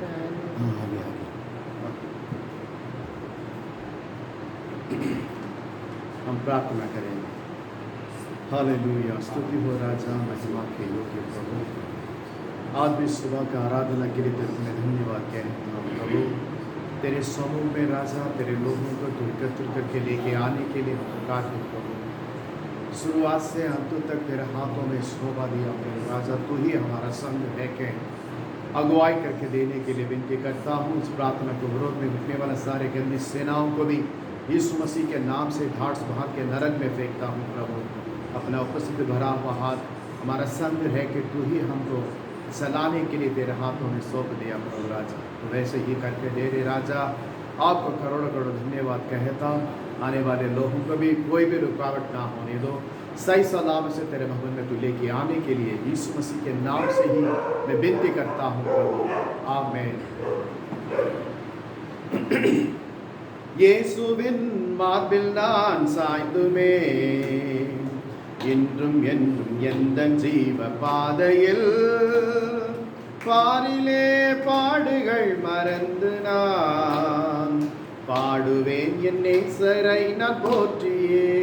आगे हम प्रार्थना करेंगे। हालेलुया, स्तुति हो राजा, महिमा के योग्य प्रभु। आज भी सुबह का आराधना के लिए तेरे को धन्यवाद कहते हैं प्रभु। तेरे समूह में राजा तेरे लोगों को तू एकत्र करके लेके आने के लिए पुकार है प्रभु। शुरुआत से अंत तक तेरे हाथों में शोभा दिया प्रभु। राजा तू ही हमारा संग है के अगुवाई करके देने के लिए विनती करता हूँ। इस प्रार्थना को विरोध में उठने वाले सारे गंदी सेनाओं को भी यीशु मसीह के नाम से ढाढ़ बहा के नरक में फेंकता हूँ प्रभु। अपना उपस्थित भरा हुआ हाथ हमारा संग है कि तू ही हमको चलाने के लिए तेरे हाथों में सौंप दिया प्रभु राजा। तो वैसे ही करके दे रहे राजा। आपको करोड़ों करोड़ धन्यवाद कहता हूँ। आने वाले लोगों को भी कोई भी रुकावट ना होने दो। सही सलामत से तेरे भवन में तू लेके आने के लिए यीशु मसीह के नाम से ही मैं विनती करता हूँ प्रभु। आमीन। இயேசுவின் மார்பில் நான் சாய்ந்துமே இன்றும் என்றும் எந்தன் ஜீவ பாதையில் பாரிலே பாடுகள் மறந்து நான் பாடுவேன் என் நேசரை நான் போற்றியே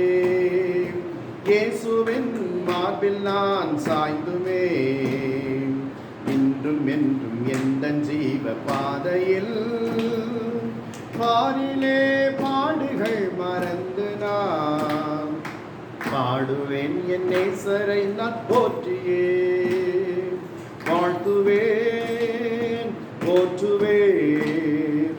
இயேசுவின் மார்பில் நான் சாய்ந்துமே இன்றும் என்றும் எந்தன் ஜீவ பாதையில் பாரிலே பாடுகள் மறந்து நான் பாடுவேன் என் நேசரை நான் போற்றியே வாழ்த்துவேன் போற்றுவேன்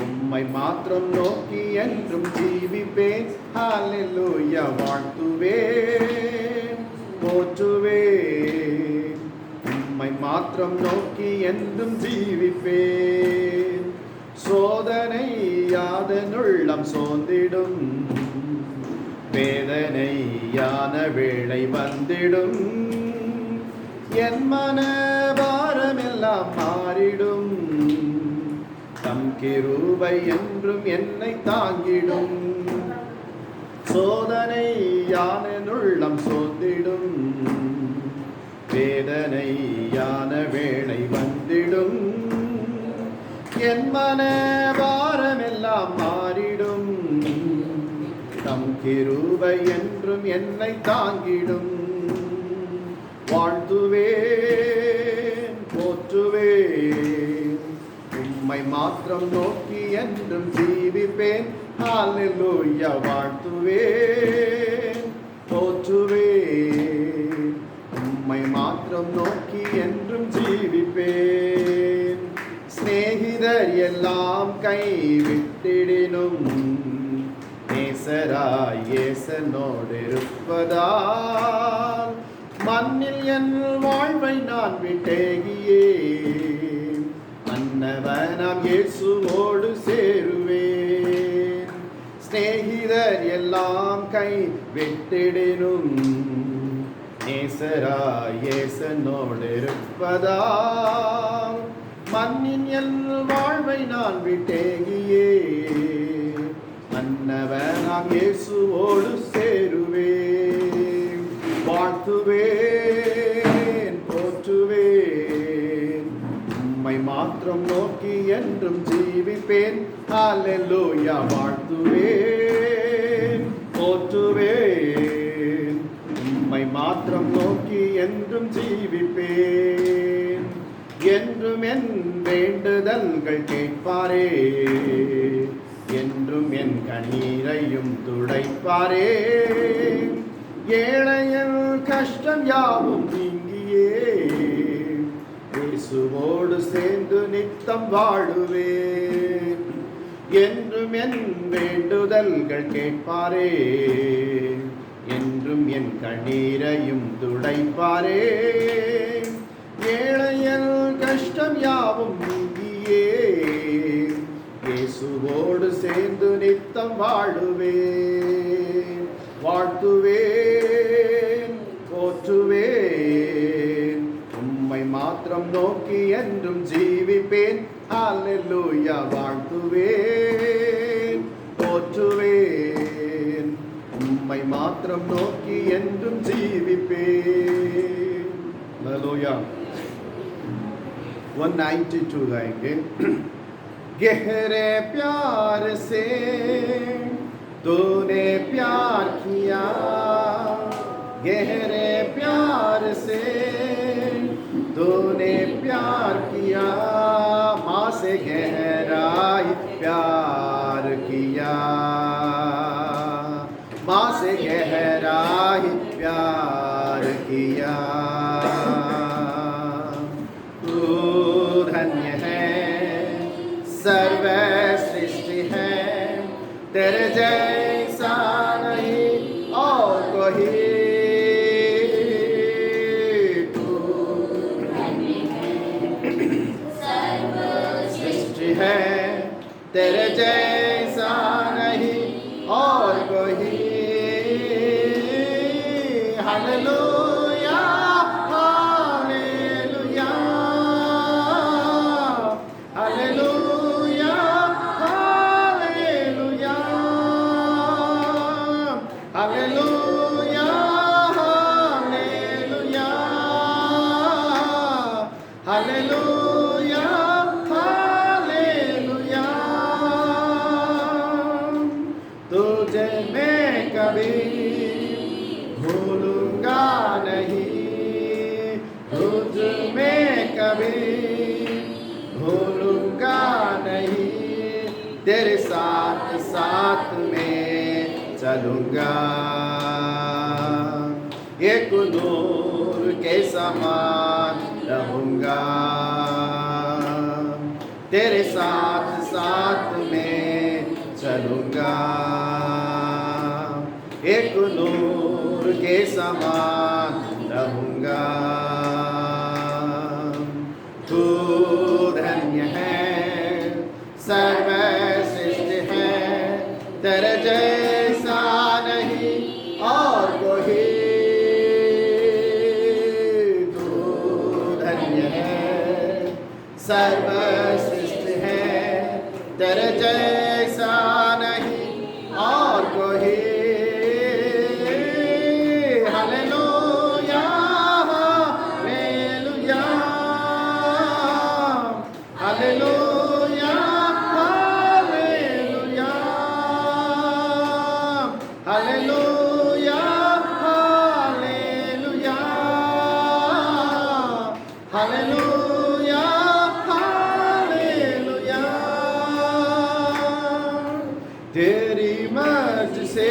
உம்மை மாத்திரம் நோக்கி என்றும் ஜீவிப்பேன் ஹல்லேலூயா வாழ்த்துவேன் போற்றுவேன் உம்மை மாத்திரம் நோக்கி என்றும் ஜீவிப்பேன் சோதனை யாதனுள்ளம் சோர்ந்திடும் வேதனையான வேளை வந்திடும் என் மன பாரமெல்லாம் மாறிடும் தம் கிருபை என்றும் என்னை தாங்கிடும் சோதனை யாதனுள்ளம் சோர்ந்திடும் வேதனையான வேளை வந்திடும் என் மன பாரமெல்லாம் மாறிடும் தம் கிருபை என்றும் என்னை தாங்கிடும் வாழ்த்துவேன் போற்றுவேன் உம்மை மாத்திரம் நோக்கி என்றும் ஜீவிப்பேன் ஹல்லேலூயா வாழ்த்துவேன் போற்றுவேன் உம்மை மாத்திரம் நோக்கி என்றும் ஜீவிப்பேன் ஸ்நேகிதர் எல்லாம் கைவிட்டிடினும் நேசராய் இயேசனோடு இருப்பதால் மண்ணில் என் வாழ்வை நான் விட்டேகியே அன்னவனாம் இயேசுவோடு சேருவேன் ஸ்நேகிதர் எல்லாம் கைவிட்டிடினும் நேசராய் இயேசனோடு இருப்பதால் மண்ணின் என் வாழ்வை நான் விட்டேகியே அன்னவனாம் இயேசுவோடு சேருவேன் வாழ்த்துவேன் போற்றுவேன் உம்மை மாத்திரம் நோக்கி என்றும் ஜீவிப்பேன் ஹல்லேலூயா வாழ்த்துவேன் போற்றுவேன் உம்மை மாத்திரம் நோக்கி என்றும் ஜீவிப்பேன் என்றும் என் வேண்டுதல்கள் கேட்பாரே என்றும் என் கண்ணீரையும் துடைப்பாரே ஏழையன் கஷ்டம் யாவும் நீங்கியே இயேசுவோடு சேர்ந்து நித்தம் வாழுவேன் என்றும் என் வேண்டுதல்கள் கேட்பாரே என்றும் என் கண்ணீரையும் துடைப்பாரே ஏழையன் கஷ்டம் யாவும் நீங்கியே இயேசுவோடு சேர்ந்து நித்தம் வாழுவேன் வாழ்த்துவேன் போற்றுவேன் உம்மை மாத்திரம் நோக்கி என்றும் ஜீவிப்பேன் ஹல்லேலூயா வாழ்த்துவேன் போற்றுவேன் உம்மை மாத்திரம் நோக்கி என்றும் ஜீவிப்பேன் ஹல்லேலூயா 192 गाएंगे। गहरे प्यार से तूने प्यार किया, गहरे प्यार से तूने प्यार किया, माँ से गहराई प्यार किया, माँ से गहराई प्यार किया। तू धन्य है, सर्वश्रेष्ठ है, तेरे जैसा नहीं और कोई। है तेरे जैसा नहीं और कोई। Hallelujah hallelujah hallelujah hallelujah hallelujah hallelujah hallelujah. तुझे मैं कभी भूलूंगा नहीं, तुझ में कभी भूलूंगा नहीं, तेरे साथ साथ में चलूंगा, एक नूर के समान रहूंगा, तेरे साथ साथ में चलूंगा, एक नूर के समान रहूंगा। तू धन्य है, सर्वश्रेष्ठ है, तेरे जैसा नहीं और कोई। तू धन्य है, सर्वश्रेष्ठ है, तेरे जैसा नहीं और कोई। Hallelujah hallelujah hallelujah hallelujah hallelujah hallelujah hallelujah hallelujah. तेरी मर्ज़ी से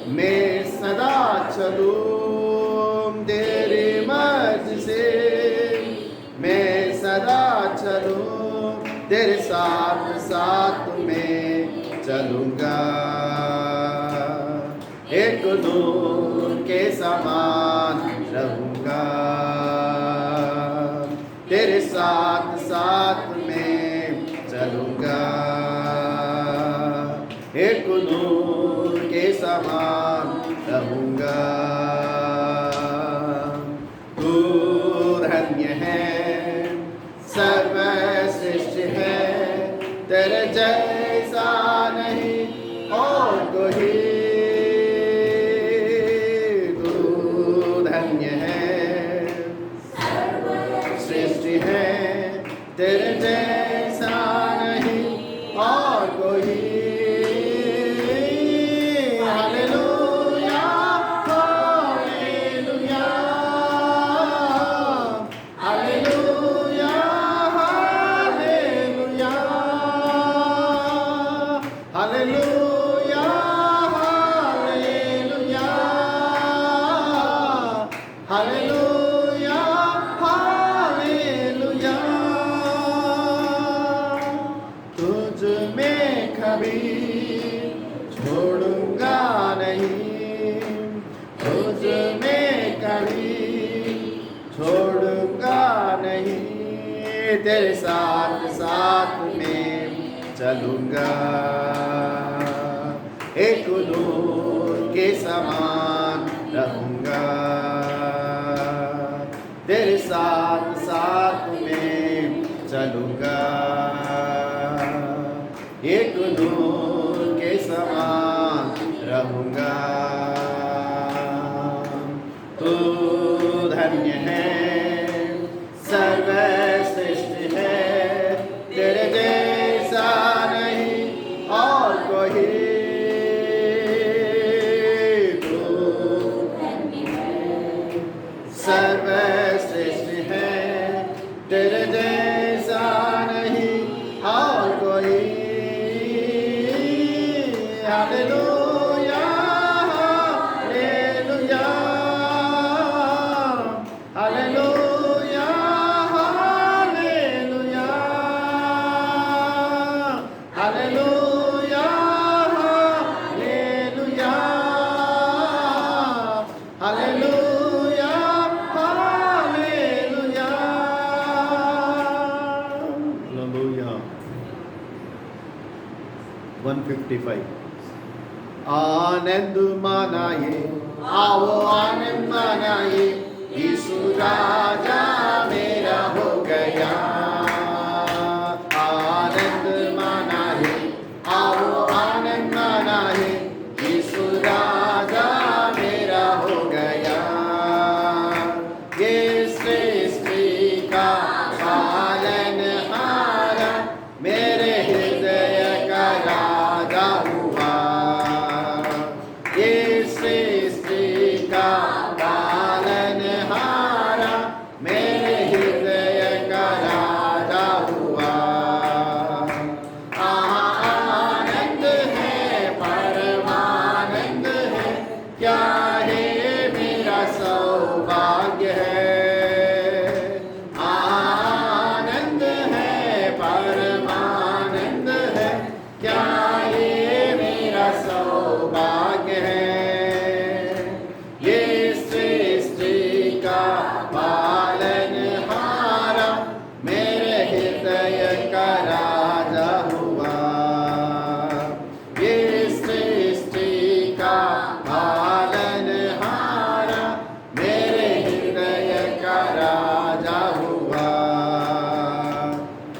मैं सदा चलूं, तेरी मर्ज़ी से मैं सदा चलूं, तेरे साथ साथ में चलूंगा, एक नूर के समान रहूंगा, तेरे साथ साथ में चलूंगा, एक नूर के समान रहूंगा। तू धन्य है, सर्वश्रेष्ठ है, तेरे जैसा नहीं और कोई। तू धन्य है, सर्वश्रेष्ठ है, तेरे जैसा नहीं और कोई। Hallelujah, hallelujah, hallelujah, hallelujah। तुझ में कभी छोड़ूंगा नहीं, तुझ में कभी छोड़ूंगा नहीं, तेरे साथ साथ में चलूंगा, एक नूर के समान रहूंगा, तेरे साथ साथ में चलूंगा, एक नूर के समान रहूंगा। तू धन्य है, सर्वश्रेष्ठ सर्वश्रेष्ठ है, तेरे जैसा नहीं और कोई। Hallelujah, hallelujah, hallelujah, hallelujah, hallelujah, hallelujah, hallelujah, hallelujah, hallelujah. 155 आनंद मनाइए, आओ आनंद मनाइए, यीशु राजा मेरा हो गया। आनंद मनाइए, आओ आनंद मनाइए, यीशु राजा मेरा हो गया। ये सृष्टि का पालनहारा मेरे हृदय का राजा हुआ। ये सृष्टि का पालनहारा मेरे हृदय का राजा हुआ। आनंद है, परमानंद है, क्या है मेरा सौभाग्य है। आनंद है, परमानंद है, क्या ये मेरा सौभाग्य है। ये सृष्टि का पालनहारा मेरे हृदय का राजा हुआ। ये सृष्टि का पालनहारा मेरे हृदय का राजा हुआ।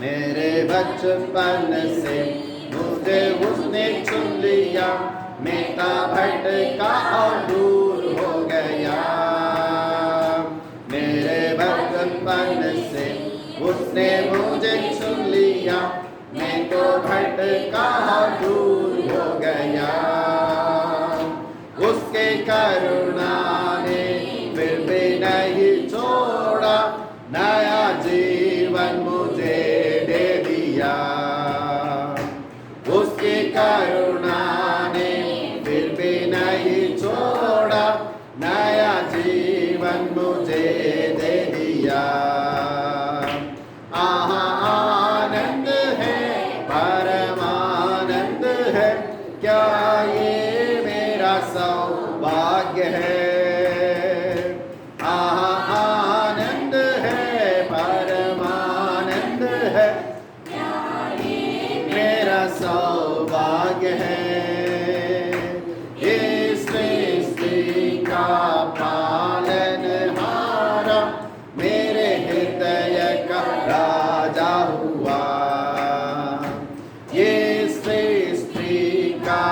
मेरे बचपन से मुझे उसने चुन लिया, मैं था भटका और दूर हो गया। मेरे बचपन से उसने मुझे चुन लिया, मैं तो भटका और दूर हो गया। उसके करुणा ने फिर भी नहीं छोड़ा, नया जीवन मुझे दे दिया। उसकी करुणा ने फिर भी नहीं छोड़ा, नया जीवन मुझे दे दिया। आनंद है, परमानंद है, क्या ये मेरा सौभाग्य है। आनंद है, परमानंद है, मेरा सौभाग्य है। ये सृष्टि का पालनहारा मेरे हृदय का राजा हुआ। ये सृष्टि का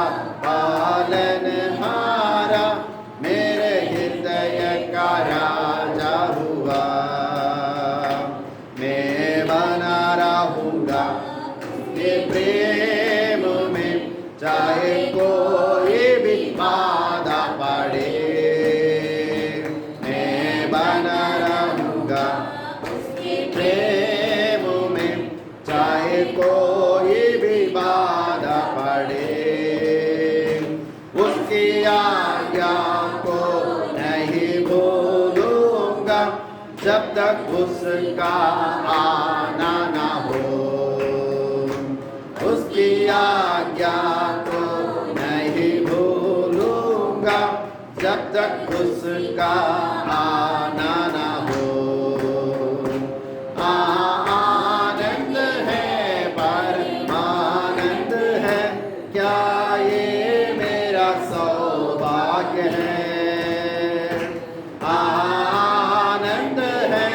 पालनहारा मेरे हृदय का राजा हुआ। मैं बना रहूंगा ये प्रेम में, चाहे कोई भी बाधा पड़े। मैं बना रहूंगा उसके प्रेम में, चाहे कोई भी बाधा पड़े। उसकी आज्ञा को नहीं भूलूंगा, जब तक उसका आना ना हो। उसकी आज्ञा को नहीं भूलूंगा, जब तक उसका आना ना हो। आनंद है, परमानंद है, क्या ये मेरा सौभाग्य है। आनंद है,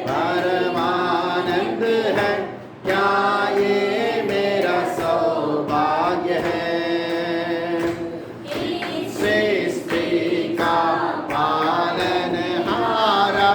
परमानंद है, क्या ये मेरा सौभाग्य है। सृष्टि का पालनहारा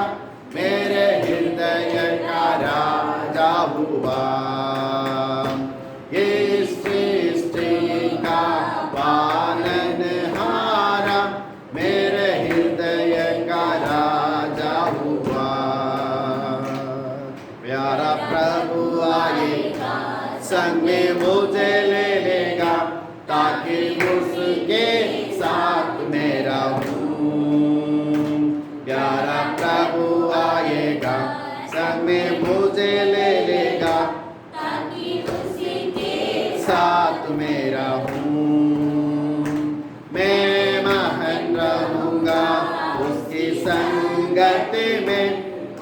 संगति में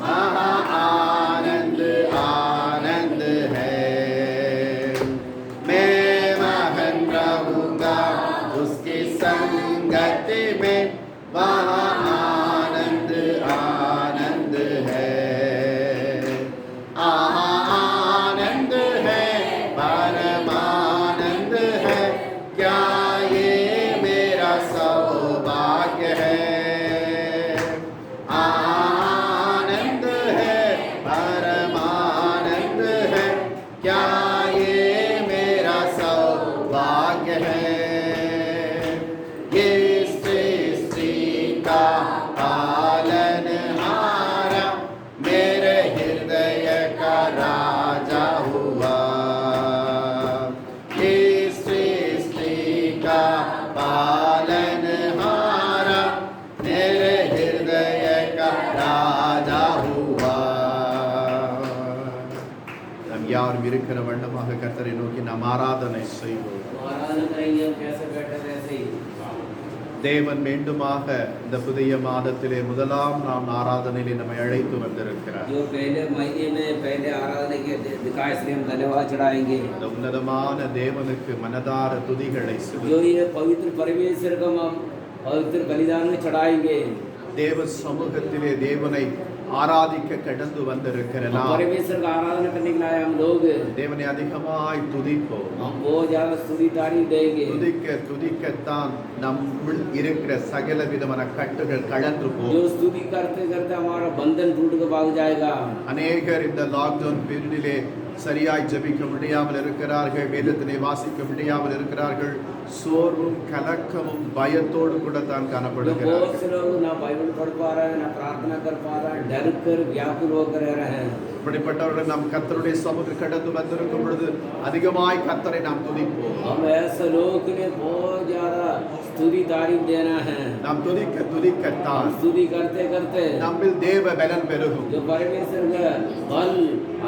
महा आनंद आनंद है। मैं मगन रहूंगा उसकी संगति में महा आनंद आनंद है। आनंद है परमानंद है, क्या ये मेरा सौभाग्य है। आनंद है परमानंद है, क्या ये मेरा सौभाग्य है। ये सृष्टि का पालनहारा मेरे हृदय का राजा हुआ। ये सृष्टि का पालनहारा मेरे हृदय का राजा हुआ। நம் யாரும் இருக்கிற வண்ணமாக கர்த்தரை நோக்கி நாம் ஆராதனை செய்வோம். आराधना करेंगे हम कैसे बैठे थे ऐसे ही। தேவன் மீண்டுமாக இந்த புதிய மாதத்திலே முதலாம் நாம் ஆராதனையிலே நம்மை அழைத்து வந்திருக்கிறார். जो पहले महीने में पहले आराधना के दिखाए इसलिए हम धन्यवाद चढ़ाएंगे। இந்த உன்னதமான தேவனுக்கு மனதார துதிகளை जो செலுத்துவோம். ये पवित्र परमेश्वर को हम पवित्र बलिदान में चढ़ाएंगे। தேவ சமூகத்திலே தேவனை ஆராதிக்க கடந்து வந்திருக்கிற हम நாம் परमेश्वर का आराधना करने के लिए हम लोग தேவனை அதிகமாய் துதிப்போம். हम बहुत ज्यादा स्तुति तारीफ देंगे। துதிக்கத்தான் நம்முள் இருக்கிற சகல விதமான கட்டுகள் கழன்று जो போகும். स्तुति करते करते हमारा बंधन टूट के भाग जाएगा। அநேகர் இந்த லாக்டவுன் பீரியடிலே சரியாய் ஜெபிக்க முடியாமல் இருக்கிறார்கள், வேதத்தினை வாசிக்க முடியாமல் இருக்கிறார்கள், சோர்வும் கலக்கமும் பயத்தோடு கூட தான் जो बहुत காணப்படுகிறார்கள். से लोग ना बाइबल पढ़ पा रहे हैं, ना प्रार्थना कर पा रहे हैं, डर कर व्याकुल होकर रह रहे हैं। இப்படிப்பட்டவர்கள் நாம் கர்த்தருடைய சமூக கடந்து வந்திருக்கும் பொழுது அதிகமாய் கர்த்தரை நாம் துதிப்போம். हम ऐसे लोग के लिए बहुत ज्यादा स्तुति तारीफ देना है। நாம் துதிக்கத்தான் स्तुति करते करते நம்மில் தேவ பலன் பெருகும். जो परमेश्वर का बल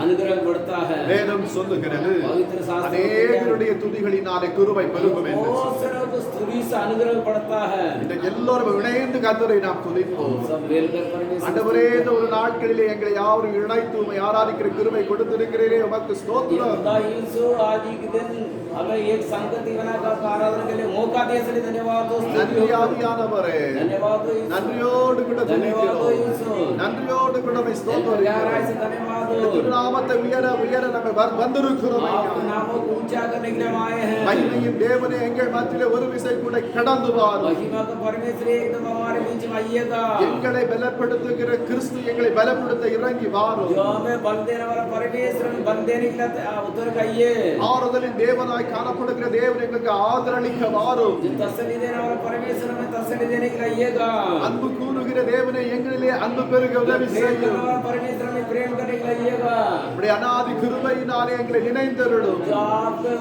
अनुग्रह बढ़ता है। வேதம் சொல்லுகிறது पवित्र शास्त्र அநேகருடைய துதிகளினாலே கிருபை பெருகும் என்று. बहुत से लोग स्तुति से अनुग्रह बढ़ता है। இந்த எல்லோரும் இணைந்து கர்த்தரை நாம் துதிப்போம். सब मिलकर परमेश्वर ஆண்டவரே, இந்த ஒரு நாட்களிலே எங்களை யாரும் இணைத்து உம்மை ஆராதிக்கிற கிருபை கொடுத்திருக்கிறீரே, உமக்கு ஸ்தோத்திரம். खुदा यीशु आज ही के दिन हमें एक संगति बनाकर आराधना के लिए मौका दिए इसलिए धन्यवाद हो। நன்றி ஆவியானவரே, धन्यवाद हो यीशु। நன்றியோடு கூட धन्यवाद हो துதிக்கிறோம். यीशु। நன்றியோடு கூட உம்மை गहराई ஸ்தோத்திரிக்கிறோம். से धन्यवाद हो। திருநாமத்தை உயர உயர நம்ம வந்திருக்கிறோம் ஐயா. आपके नामों को ऊंचा करने के लिए हम आए हैं। மகிமையின் தேவனே, எங்கள் மத்தியிலே ஒரு விசை கூட கடந்து வாரும். महिमा का परमेश्वर एकदम हमारे बीच में आइएगा। எங்களை பலப்படுத்துகிற கிறிஸ்து எங்களை பலப்படுத்த இறங்கி வாரும். जो हमें बल देने वाला परमेश्वर हमें बल देने के लिए उतर आइए। ஆறுதலின் தேவனாய் காணப்படுகிற தேவன் எங்களுக்கு ஆதரளிக்க வாரும். जो तसल्ली देने वाला परमेश्वर हमें तसल्ली देने के लिए आइएगा। அன்பு கூறுகிற தேவனே, எங்களிலே அன்பு பெருக உதவி प्रेम करने செய்யும். वाला परमेश्वर हमें प्रेम करने के लिए आइएगा। உம்முடைய அநாதி கிருபையினாலே எங்களை நினைந்தருளும். जो आपके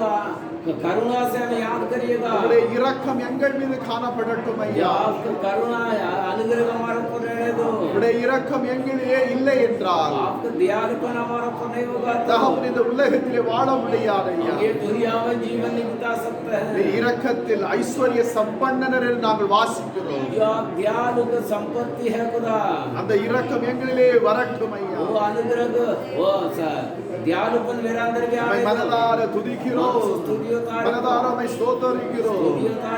करुणा से हमें याद करिएगा। உம்முடைய இரக்கம் எங்கள் மீது காணப்படட்டும் जो ஐயா. आपकी करुणा अनुग्रह हमारे ऊपर रहने दो। உம்முடைய இரக்கம் எங்களிலே இல்லை என்றால் आपका दयालुपन हमारे ऊपर नहीं होगा तो தகப்பன் இந்த உலகத்திலே வாழ முடியாது ஐயா. ये दुनिया में जीवन नहीं बिता सकते உம்முடைய हैं। இரக்கத்தில் ஐஸ்வர்ய சம்பன்னனர் என்று நாங்கள் வாசிக்கிறோம். जो आप दयालु की संपत्ति है खुदा, அந்த இரக்கம் எங்களிலே வரட்டும் ஐயா. वो अनुग्रह वो दयालुपन मेरे अंदर भी உம்மை आए। மனதார துதிக்கிறோம், स्तुतियों तारीफ மனதார உம்மை ஸ்தோத்தரிக்கிறோம்,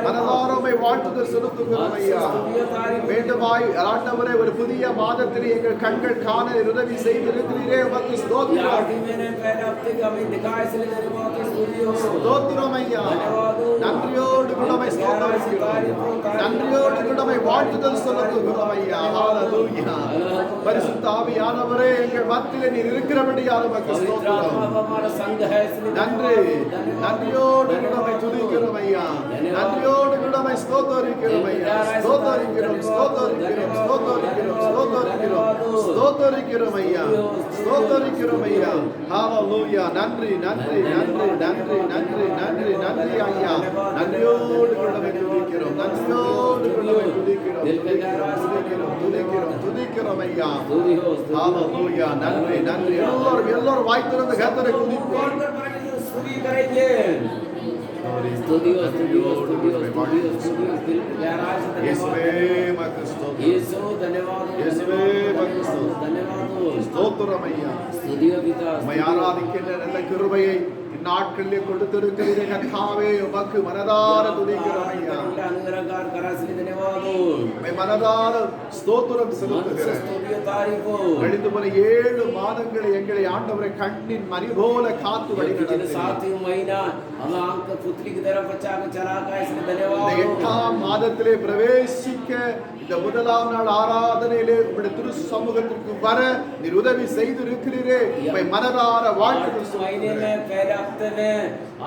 மனதார உம்மை வாழ்த்துதல் செலுத்துகிறோம் ஐயா. स्तुतियों तारीफ வேண்டுமாய் ஆண்டவரே, ஒரு புதிய மாதத்திலே எங்கள் கண்கள் காண உதவி செய்திருக்கிறீரே, உமக்கு ஸ்தோத்திரம். 8 महीने पहले हफ्ते का हमें दिखाया इसलिए तेरे बहुत स्तुति हो। ஸ்தோத்திரம் ஐயா. நன்றியோடு கூட உம்மை ஸ்தோத்தரிக்கிறோம், நன்றியோடு கூட உம்மை வாழ்த்துதல் செலுத்துகிறோம் ஐயா. ஹalleluya. பரிசுத்த ஆவியானவரே, எங்கள் மத்தியிலே நீர் இருக்கிறபடியால் உமக்கு पवित्र ஸ்தோத்திரம். आत्मा हमारा संग है इसलिए நன்றி. நன்றியோடு கூட உம்மை துதிக்கிறோம் ஐயா. நன்றியோடு கூட உம்மை ஸ்தோத்தரிக்கிறோம் ஐயா. ஸ்தோத்தரிக்கிறோம், ஸ்தோத்தரிக்கிறோம், ஸ்தோத்தரிக்கிறோம், ஸ்தோத்தரிக்கிறோம், ஸ்தோத்தரிக்கிறோம் ஐயா. ஸ்தோத்தரிக்கிறோம் ஐயா. ஹalleluya. நன்றி, நன்றி, நன்றி, நன்றி, நன்றி, நன்றி, நன்றி ஐயா. நன்றியோடு கூட உம்மை துதிக்கிறோம், நன்றியோடு கூட உம்மை துதிக்கிறோம், துதிக்கிறோம், துதிக்கிறோம், துதிக்கிறோம் ஐயா. स्तुति हो। ஹalleluya. நன்றி, நன்றி. எல்லாரும் வாய் திறந்து கர்த்தரை துதிப்போம். स्तुति करेंगे। ஆண்டவரே. ஸ்துதியோ ஸ்துதியோ நன்றியோடு ஸ்துதியோ உம்மை ஸ்துதியோ வாழ்த்துகிறோம். ஸ்துதியோ தில் गैराज இயேசுவே धन्यवाद உமக்கு ஸ்தோத்திரம். यीशु धन्यवाद இயேசுவே உமக்கு ஸ்தோத்திரம். धन्यवाद ஸ்தோத்திரம் ஐயா. ஸ்துதியோ பிதா உம்மை ஆராதிக்கின்ற நல்ல கிருபையை இந்நாட்களிலே கொடுத்திருக்கிறீரே கர்த்தாவே, உமக்கு மனதார துதிக்கிறோம் ஐயா. अनुग्रहकार करासली धन्यवाद உம்மை மனதார ஸ்தோத்திரம் செலுத்துகிறேன். स्तुतियो तारीफो கழிந்து போன 7 மாதங்களை எங்களை ஆண்டவரை கண்ணின் மணி போல காத்து வழி पिछले நடத்தினீர். 7 महीना हम आंख पुतली की तरफ बचा के चला का इसलिए இந்த धन्यवाद 8ஆம் மாதத்திலே பிரவேசிக்க இந்த முதலாம் நாள் ஆராதனையிலே உம்முடைய திரு சமூகத்திற்கு வர நீர் உதவி செய்திருக்கிறீரே. உம்மை மனதார வாழ்த்துதல் इस महीने சொல்லுகிறேன். में पहले हफ्ते में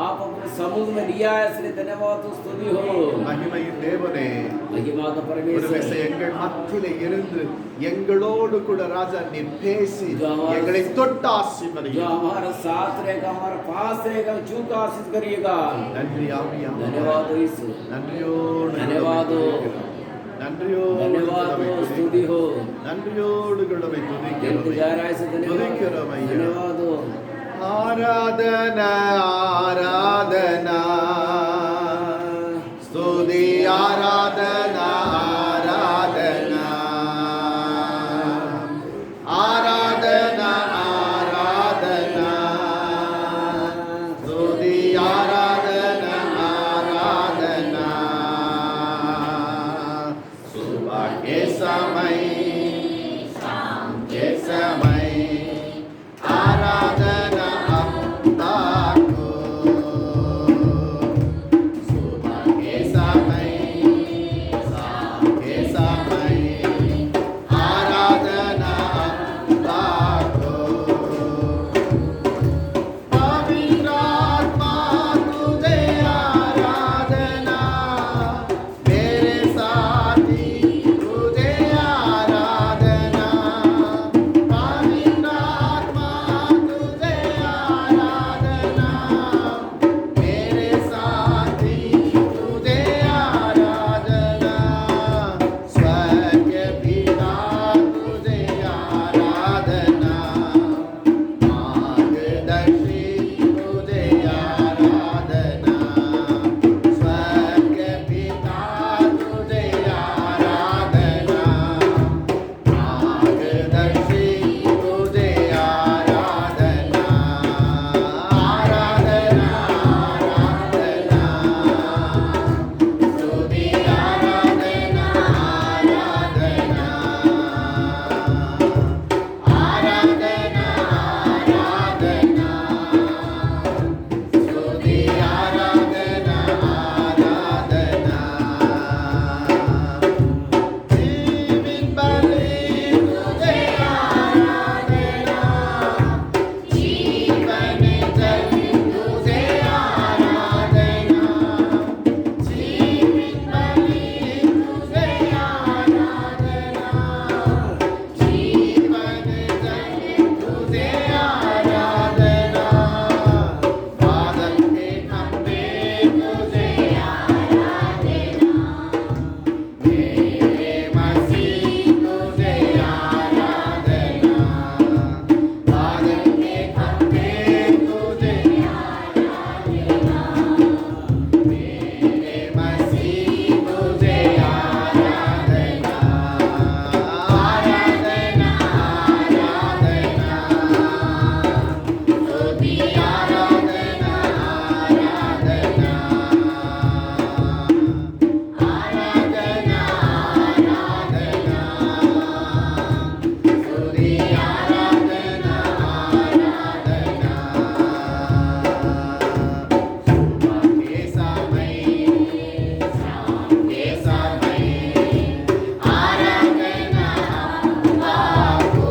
आप अपने समूह में लिया है इसलिए धन्यवाद स्तुति हो மகிமையின் தேவனே, महिमा का ஒரு परमेश्वर விசை எங்கள் மத்தியிலே இருந்து எங்களோடு கூட ராஜா நீர் பேசி எங்களை தொட்டு जो ஆசீர்வதியும். हमारे साथ रहेगा हमारे पास रहेगा चूका आशीष करिएगा நன்றி ஆவியானவரே. धन्यवाद यीशु நன்றியோடு धन्यवाद நன்றியோடு धन्यवाद स्तुति हो நன்றியோடு கிழமை दिल की துதிக்கிறோம். गहराई से துதிக்கிறோம் धन्यवाद ஐயா. धन्यवाद ஆராதனா ஆராதனா ஸ்துதி ஆராதனா ஆராதனா ஆராதனா ஆராதனா ஸ்துதி ஆராதனா ஆராதனா सुबह के समय शाम के समय आराधना अपना को सुबह के समय शाम के समय आराधना अपना को पवित्र आत्मा तुझे आराधना मेरे साथी तुझे आराधना पवित्र आत्मा तुझे आराधना मेरे साथी तुझे आराधना स्वर्ग पिता तुझे आराधना मार्गदर्शी तुझे आराधना स्वर्ग पिता तुझे आराधना मार्गदर्शी तुझे आराधना आराधना आराधना स्तुति आराधना आराधना आराधना आराधना स्तुति आराधना आराधना जीवन बलि तुझे आराधना जीवन जल तुझे आराधना जीवन बलि तुझे आराधना जीवन जल तुझे आराधना बादल के खंभे तुझे आराधना मेरे मसीह तुझे आराधना बादल के खंभे तुझे आराधना मेरे मसीह तुझे आराधना आराधना आराधना स्तुति आराधना आराधना आराधना आराधना स्तुति आराधना आराधना सुबह के समय शाम के समय आराधना आपको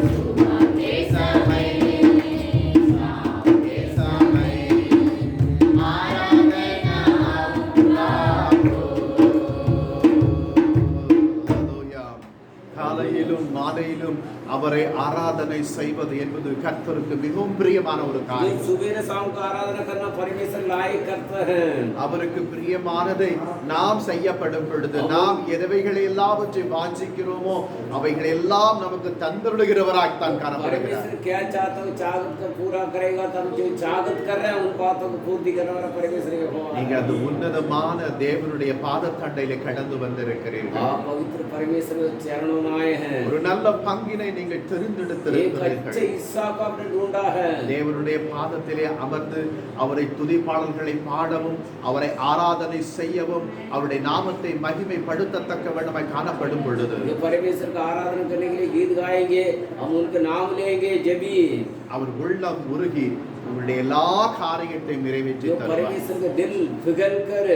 सुबह के समय शाम के समय आराधना आपको காலையிலும் மாலையிலும் அவரை ஆராதனை செய்வது என்பது கர்த்தருக்கு மிகவும் பிரியமான ஒரு जो காரியம். सुबह शाम को आराधना करना परमेश्वर लायक करता है। அவருக்கு பிரியமானதை நாம் செய்யப்படும் பொழுது நாம் எவைகளை எல்லாவற்றை வாஞ்சிக்கிறோமோ அவைகளை எல்லாம் நமக்கு தந்தருளுகிறவராய்த்தான் காணப்படுகிறார். परमेश्वर क्या चाहता है चाहत को पूरा करेगा, तब जो चाहत कर रहे हैं उन बातों को पूर्ति करने वाला परमेश्वर ही है। நீங்க அந்த உன்னதமான தேவனுடைய பாதத்தண்டையில கடந்து வந்திருக்கிறீர்கள். आप पवित्र परमेश्वर के चरणों में आए हैं। ஒரு நல்ல பங்கினை நீங்கள் एक தெரிந்தெடுத்திருக்கிறீர்கள். अच्छे हिस्सा को आपने ढूंढा है। தேவனுடைய பாதத்திலே அமர்ந்து அவரை துதிப்பாடல்களை பாடவும் அவரை ஆராதனை செய்யவும் அவருடைய நாமத்தை மகிமைப்படுத்தத்தக்க வண்ணமாய் காணப்படும் பொழுது जो परमेश्वर का आराधना करने के लिए गीत गाएंगे, हम उनके नाम लेंगे, जब भी அவர் உள்ளம் உருகி உங்களுடைய எல்லா காரியத்தையும் நிறைவேற்றி जो தருவார். परमेश्वर का दिल पिघल कर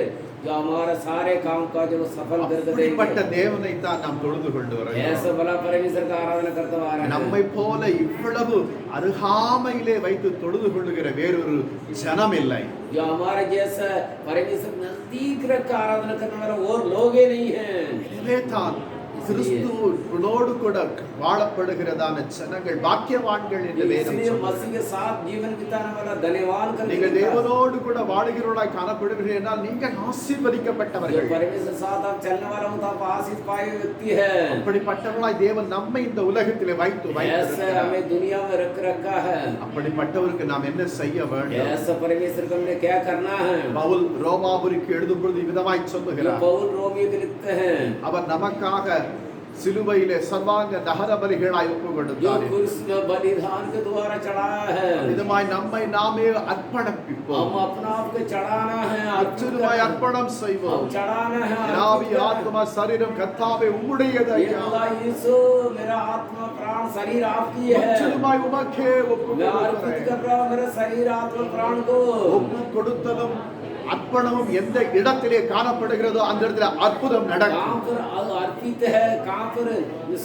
जो हमारा सारे काम का जो सफल कर அப்படிப்பட்ட देंगे, தேவனை தான் நாம் தொழுது கொண்டு வருகிறோம். ऐसा भला परमेश्वर का आराधना करते आ रहे हैं। நம்மை போல இவ்வளவு அருகாமையிலே வைத்து தொழுது கொள்ளுகிற வேறொரு ஜனம் இல்லை. जो हमारे जैसा परमेश्वर नजदीक रख कर आराधना करने वाला और लोग ही नहीं है। எனவே தான் கிறிஸ்துவோடு கூட வாழப்படுகிறதான ஜனங்கள் பாக்கியவான்கள் என்று வேதம் इसलिए சொல்கிறது. मसीह के साथ जीवन बिताने वाला धन्यवान நீங்கள் करने தேவனோடு கூட வாழுகிறவர்களாய் காணப்படுகிறீர்கள் என்றால் நீங்கள் जो ஆசீர்வதிக்கப்பட்டவர்கள். परमेश्वर साथ आप चलने वाला हो तो आप आशीष पाए व्यक्ति है। அப்படிப்பட்டவர்களாய் தேவன் நம்மை இந்த உலகத்திலே வைத்து ऐसा வைத்திருக்கிறார். हमें दुनिया में रख रखा है। அப்படிப்பட்டவருக்கு நாம் என்ன செய்ய வேண்டும்? ऐसा परमेश्वर को हमने क्या करना है? பவுல் ரோமாபுரிக்கு எழுதும் பொழுது விதமாய் जो சொல்லுகிறார், पौल रोमियो के लिखते हैं, அவர் நமக்காக சிலுவையிலே சர்வாங்க தகன பலிகளாய் ஒப்பு जो கொடுத்தார். क्रूस में बलिदान के द्वारा चढ़ाया है, விதமாய் நம்மை நாமே அர்ப்பணிப்போம். हम अपना आप को चढ़ाना है, அச்சுறுமாய் அர்ப்பணம் செய்வோம். हम चढ़ाना है। என் ஆவி, ஆத்மா, சரீரம் கர்த்தாவே உம்முடையது ये ஐயா. खुदा यीशु, मेरा आत्मा प्राण शरीर आपकी है। அச்சுறுமாய் உமக்கே ஒப்பு मैं अर्पित கொடுக்கிறேன். कर रहा हूँ मेरा शरीर आत्मा प्राण को। ஒப்பு கொடுத்தலும் அர்ப்பணமும் எந்த இடத்திலே காணப்படுகிறதோ அந்த இடத்துல அற்புதம் நடக்கும். कहाँ पर अर्पित है, कहाँ पर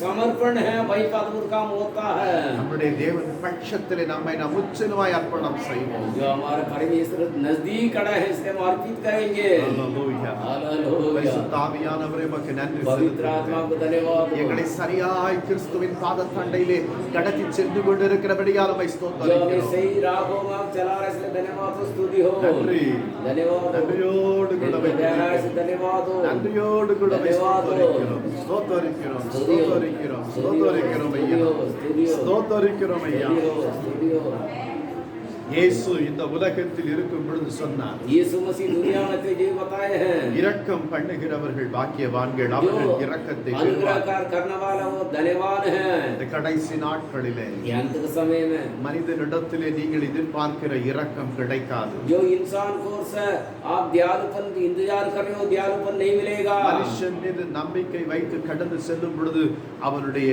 समर्पण है, वही पर अद्भुत काम होता है। நம்முடைய தேவன் பட்சத்திலே நம்மை நாம் முற்றிலுமாய் அர்ப்பணம் செய்வோம். जो हमारे परमेश्वर नजदीक खड़ा है, इससे हम अर्पित करेंगे। ஹல்லேலூயா. हालेलुया। பரிசுத்த ஆவியானவரே உமக்கு நன்றி पवित्र आत्मा செலுத்துகிறேன். को धन्यवाद। எங்களை சரியாய் கிறிஸ்துவின் பாதத்தண்டையிலே கடத்தி சென்று கொண்டிருக்கிறபடியால் உம்மை जो हमें ஸ்தோத்திரிக்கிறோம். सही राहों में आप चला रहे, इसलिए धन्यवाद हो, स्तुति हो, நன்றி. धन्यवाद हो, நன்றியோடு கூட உம்மை गहराई से धन्यवाद हो, நன்றியோடு கூட உம்மை धन्यवाद हो। ஸ்தோத்திரிக்கிறோம். स्तुति हो, ஸ்தோத்திரிக்கிறோம். ஸ்தோத்திரிக்கிறோம் ஐயா. स्तुति हो, ஸ்தோத்திரிக்கிறோம் ஐயா. स्तुति हो। இயேசு இந்த உலகத்தில் இருக்கும் பொழுது சொன்னார், यीशु मसीह दुनिया में थे जो बताए हैं, இரக்கம் பண்ணுகிறவர்கள் பாக்கியவான்கள், जो அவர்கள் இரக்கத்தை अनुग्रह பெறுவார்கள். करने वाला वो धन्यवान है। இந்த கடைசி நாட்களிலே ये अंत के समय में மனிதனிடத்திலே நீங்கள் எதிர்பார்க்கிற இரக்கம் கிடைக்காது. जो इंसान को से आप दयालुपन इंतजार कर रहे हो, दयालुपन नहीं मिलेगा। மனுஷன் மீது நம்பிக்கை வைத்து கடந்து செல்லும் பொழுது அவனுடைய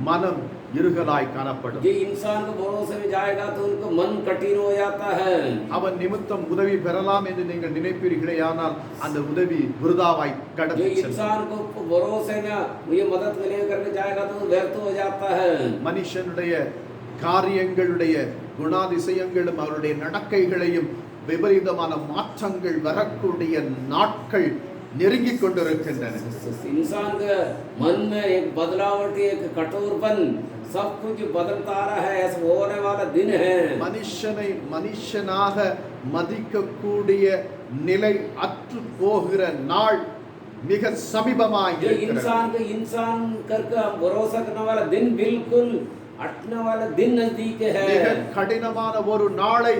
மனம் இருகலாய் காணப்படும். जो इंसान को भरोसे में जाएगा तो उनको मन कठिन हो जाता है। அவன் நிமித்தம் உதவி பெறலாம் என்று நீங்கள் நினைப்பீர்களே, ஆனால் அந்த உதவி விருதாவாய் जो கடந்து செல்லும். इंसान को भरोसे में मुझे मदद मिलेगा करके जाएगा तो व्यर्थ हो जाता है। மனுஷனுடைய காரியங்களுடைய குணாதிசயங்களும் அவருடைய நடக்கைகளையும் விபரீதமான மாற்றங்கள் வரக்கூடிய நாட்கள் நெருங்கிக் கொண்டிருக்கின்றன. इंसान के मन में एक बदलावट, एक कठोरपन, सब कुछ बदलता आ रहा है। ऐसा होने वाला दिन है। மனுஷனை மனுஷனாக மதிக்கக்கூடிய நிலை அற்று போகிற நாள் மிக சமீபமாய் जो இருக்கிறது. इंसान को इंसान करके भरोसा करने वाला दिन बिल्कुल हटने वाला दिन नजदीक है। மிக கடினமான ஒரு நாளை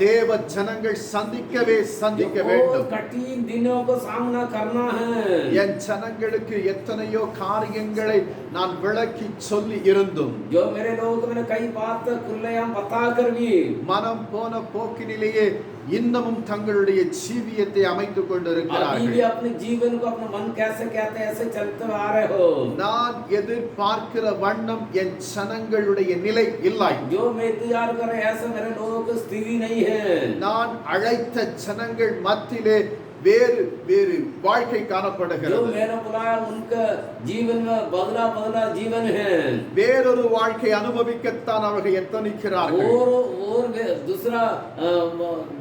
தேவ ஜனங்கள் சந்திக்க जो வேண்டும். कठिन दिनों को सामना करना है। என் ஜனங்களுக்கு எத்தனையோ காரியங்களை நான் விளக்கி சொல்லி இருந்தும் जो मेरे लोग मैंने कई बात खुलेआम बता कर भी மனம் போன போக்கினிலேயே இன்னமும் தங்களுடைய ஜீவியத்தை அமைத்துக் अभी भी கொண்டிருக்கிறார்கள். अपने जीवन को अपना मन कैसे कहते हैं ऐसे चलते आ रहे हो। நான் எதிர்பார்க்கிற வண்ணம் என் ஜனங்களுடைய நிலை இல்லை. जो मैं इंतजार कर रहे ऐसे मेरे लोगों की स्थिति नहीं है। நான் அழைத்த ஜனங்கள் மத்தியிலே வேறு வேறு வாழ்க்கை जो காணப்படுகிறது. मैंने बुलाया उनका जीवन में बदला बदला जीवन है வேறொரு வாழ்க்கை அனுபவிக்கத்தான் அவர்கள் எத்தனிக்கிறார்கள். और दूसरा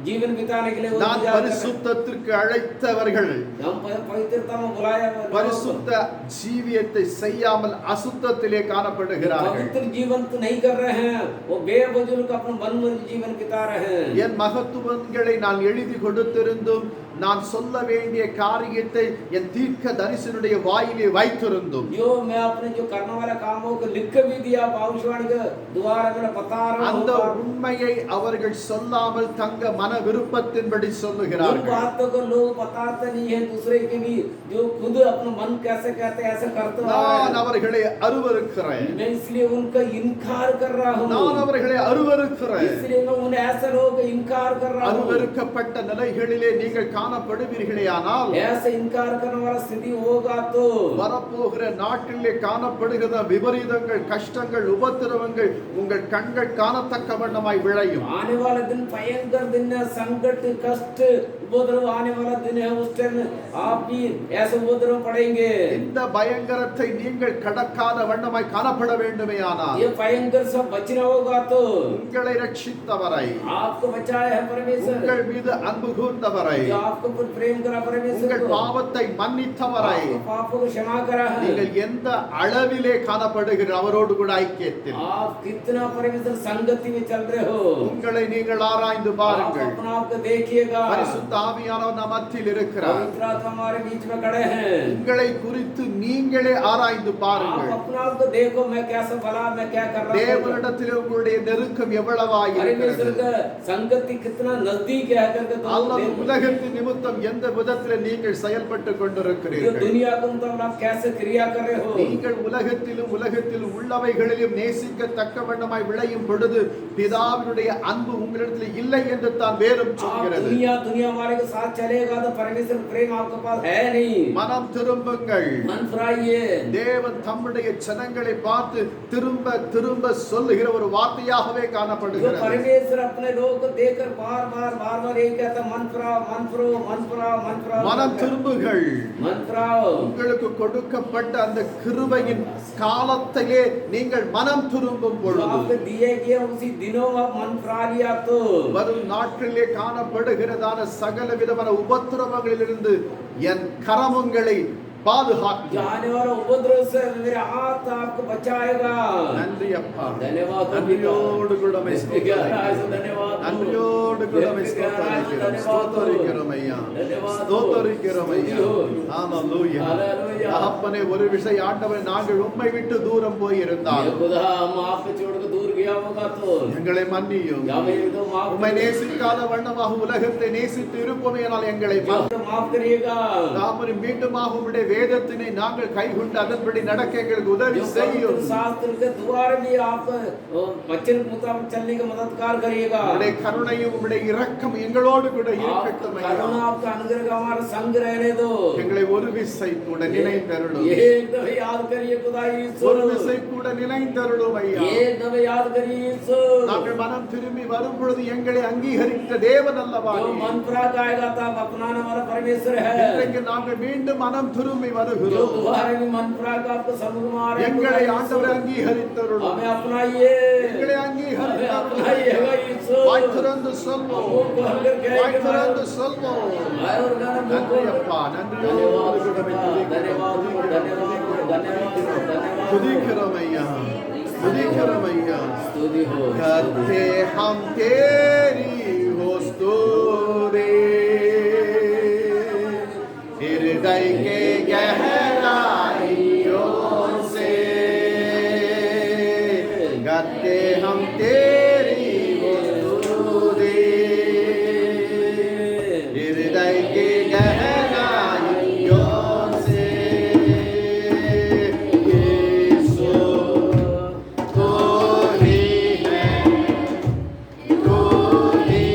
जीवन बिताने के लिए वो நான் इंतजार कर रहे हैं। பரிசுத்தத்திற்கு அழைத்தவர்கள் हम पवित्रता में बुलाया हुआ लोग பரிசுத்த ஜீவியத்தை செய்யாமல் அசுத்தத்திலே காணப்படுகிறார்கள். पवित्र जीवन तो नहीं कर रहे हैं, वो बेवजूद का अपना मनमर्जी जीवन बिता रहे हैं। என் மகத்துவங்களை நான் எழுதி கொடுத்திருந்தும் நான் சொல்ல வேண்டிய காரியத்தை என் தீர்க்க தரிசனுடைய வாயிலே வைத்திருந்தும் जो मैं अपने जो करने वाला कामों को लिख भी दिया भविष्यवाणी के द्वारा मैं बता रहा அந்த हूँ। உண்மையை அவர்கள் சொல்லாமல் தங்க மன விருப்பத்தின்படி उन சொல்லுகிறார்கள். बातों को लोग बताते नहीं है दूसरे के भी, जो खुद अपना मन कैसे कहते हैं ऐसे करते आ रहे நான் हैं। அவர்களை அருவருக்கிறேன். मैं इसलिए उनका इनकार कर रहा हूँ, நான் அவர்களை அருவருக்கிறேன். इसलिए मैं उन्हें ऐसे लोग का इनकार कर रहा हूँ। அருவருக்கப்பட்ட நிலைகளிலே நீங்கள் காணப்படுவீர்களேயானால் ऐसे इनकार करने वाला स्थिति होगा तो வரப்போகிற நாட்டிலே காணப்படுகிற விபரீதங்கள், கஷ்டங்கள், உபத்திரவங்கள் உங்கள் கண்கள் காணத்தக்க வண்ணமாய் விளையும். आने वाला दिन भयंकर दिन है, संकट कष्ट उपद्रव आने वाला दिन है। उस टाइम आप भी ऐसे उपद्रव पड़ेंगे। இந்த பயங்கரத்தை நீங்கள் கடக்காத வண்ணமாய் காணப்பட வேண்டுமேயானால் ये भयंकर सब बचना होगा तो உங்களை ரட்சித்தவரை, आपको बचाया है परमेश्वर, உங்கள் மீது அன்பு கூர்ந்தவரை, जो आपको पर प्रेम करा परमेश्वर உங்கள் को, பாவத்தை மன்னித்தவரை, आपको पापों को क्षमा करा है। நீங்கள் எந்த அளவிலே காணப்படுகிற அவரோடு கூட ஐக்கியத்தில் आप कितना परमेश्वर संगति में चल रहे हो, உங்களை நீங்கள் ஆராய்ந்து आप பாருங்கள். अपना आप को देखिएगा। பரிசுத்த ஆவியானவர் நம் மத்தியில் இருக்கிறார். पवित्र आत्मा हमारे बीच में खड़े हैं। உங்களை குறித்து நீங்களே ஆராய்ந்து आप பாருங்கள். अपना आप को देखो, मैं कैसा भला, मैं क्या कर रहा हूँ। தேவனிடத்தில் உங்களுடைய நெருக்கம் எவ்வளவாய் परमेश्वर இருக்கிறது? का संगति कितना नजदीक है करके तो அல்லது देखो। உலகத்தின் நிமித்தம் எந்த விதத்தில் நீங்கள் செயல்பட்டு जो கொண்டிருக்கிறீர்கள்? दुनिया को मतलब आप कैसे क्रिया कर रहे हो। நீங்கள் உலகத்திலும் உலகத்தில் உள்ளவைகளிலும் நேசிக்கத்தக்க வண்ணமாய் விளையும் பொழுது பிதாவினுடைய அன்பு உங்களிடத்தில் இல்லை என்று தான் வேதம் आप சொல்கிறது. दुनिया वाले के साथ चलेगा तो परमेश्वर प्रेम आपके पास है नहीं। மனம் திரும்புங்கள். मन फिराइए। தேவன் தம்முடைய ஜனங்களை பார்த்து திரும்ப திரும்ப சொல்லுகிற ஒரு வார்த்தையாகவே जो காணப்படுகிறது. परमेश्वर अपने लोगों को देखकर बार बार यही कहता, मन फिराओ मन फिराओ मन फिराओ मन फिराओ மனம் திரும்புகள். मन फिराओ। உங்களுக்கு கொடுக்கப்பட்ட அந்த கிருபையின் காலத்திலே நீங்கள் மனம் திரும்பும் जो பொழுது आपको दिए गए उसी दिनों में आप मन फिरा लिया तो வரும் நாட்களிலே காணப்படுகிறதான சகல விதமான உபத்திரவங்களிலிருந்து என் கரம் உங்களை பாதுகாக்கும். जो आने वाला उपद्रव से मेरा हाथ आपको बचाएगा। நன்றி அப்பா. धन्यवाद நன்றியோடு கூட உம்மை ஸ்தோத்திரிக்கிறோம். धन्यवाद நன்றியோடு கூட உம்மை ஸ்தோத்திரிக்கிறோம். ஸ்தோத்திரிக்கிறோம் ஐயா. ஸ்தோத்திரிக்கிறோம் ஐயா. ஹalleluya. தகப்பனே, ஒரு விஷயம் ஆண்டவரே, நாங்கள் உம்மை விட்டு தூரம் போய் இருந்தால் ये खुदा हम आपको छोड़ के दूर गया होगा तो எங்களை மன்னியும். या मेरे तो माफ உம்மை நேசிக்காத வண்ணமாக உலகத்தை நேசித்து இருப்போமேயானால் எங்களை माफ करिएगा। தாமரை மீண்டுமாக உம்முடைய வேதத்தினை நாங்கள் கைகொண்டு அதன்படி நடக்க எங்களுக்கு உதவி जो செய்யும். पवित्र शास्त्र के द्वारा भी आप वचन के मुताबिक चलने का मददगार करिएगा। உம்முடைய கருணையும் உம்முடைய இரக்கம் எங்களோடு கூட இருக்கட்டும் ஐயா. करुणा आपका अनुग्रह का हमारा संग रहने दो। எங்களை ஒரு விசை கூட நினைத்தருளும். एक दफे याद करिए खुदा यीशु। ஒரு விசை கூட நினைத்தருளும் ஐயா. एक दफे याद करिए यीशु। நாங்கள் மனம் திரும்பி வரும் பொழுது எங்களை அங்கீகரித்த தேவன் அல்லவா जो நீர்? मन फिरा के आएगा तो आप अपनाने वाला परमेश्वर है। இன்றைக்கு நாங்கள் மீண்டும் மனம் திரும்பி जो வருகிறோம். दोबारा भी मन फिरा के आपको समुद्र में आ रहे हैं எங்களை खुदा ஆண்டவரை यीशु। அங்கீகரித்தருளும். हमें अपनाइए। எங்களை हमें அங்கீகரித்தருளும். अपनाइएगा यीशु। வாய் திறந்து சொல்வோம். मुंह खोल कर कहेंगे வாய் திறந்து சொல்வோம். और गाना मुंह நன்றி खोल அப்பா. कर நன்றியோடு கூட உம்மை धन्यवाद துதிக்கிறோம். धन्यवाद துதிக்கிறோம் ஐயா. துதிக்கிறோம் ஐயா. स्तुति हो। करते हम तेरी हो स्तुति, हृदय के गहराइयों से करते हम तेरी हो स्तुति, हृदय के गहराइयों से। यीशु तू ही है, तू ही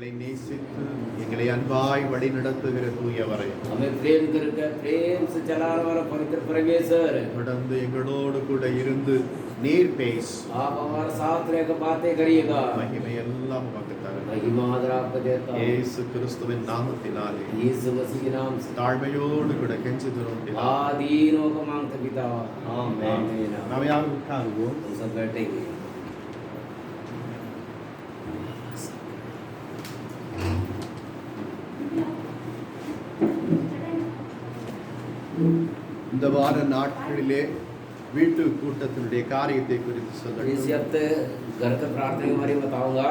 எங்களை நேசித்து எங்களை அன்பாய் வழி நடத்துகிற தூயவரை हमें प्रेम करके प्रेम से चलाने वाला पवित्र परमेश्वर, தொடர்ந்து எங்களோடு கூட இருந்து நீர் பேஸ் आप हमारे साथ रहकर बातें करिएगा। மகிமை எல்லாம் உமக்கு தரும் महिमा आदर आपको देता हूँ இயேசு கிறிஸ்துவின் நாமத்தினாலே यीशु मसीह के नाम से। தாழ்மையோடு கூட கெஞ்சுகிறோம் பிதாவே. आदीनों को मांगते पिता, आमीन। நாம் யாரும் உட்காருவோம். हम सब बैठेंगे। இந்த வார நாட்களிலே வீட்டு கூட்டத்தினுடைய காரியத்தை குறித்து इस சொல்லுங்கள். हफ्ते घर के प्रार्थना के बारे में बताऊंगा।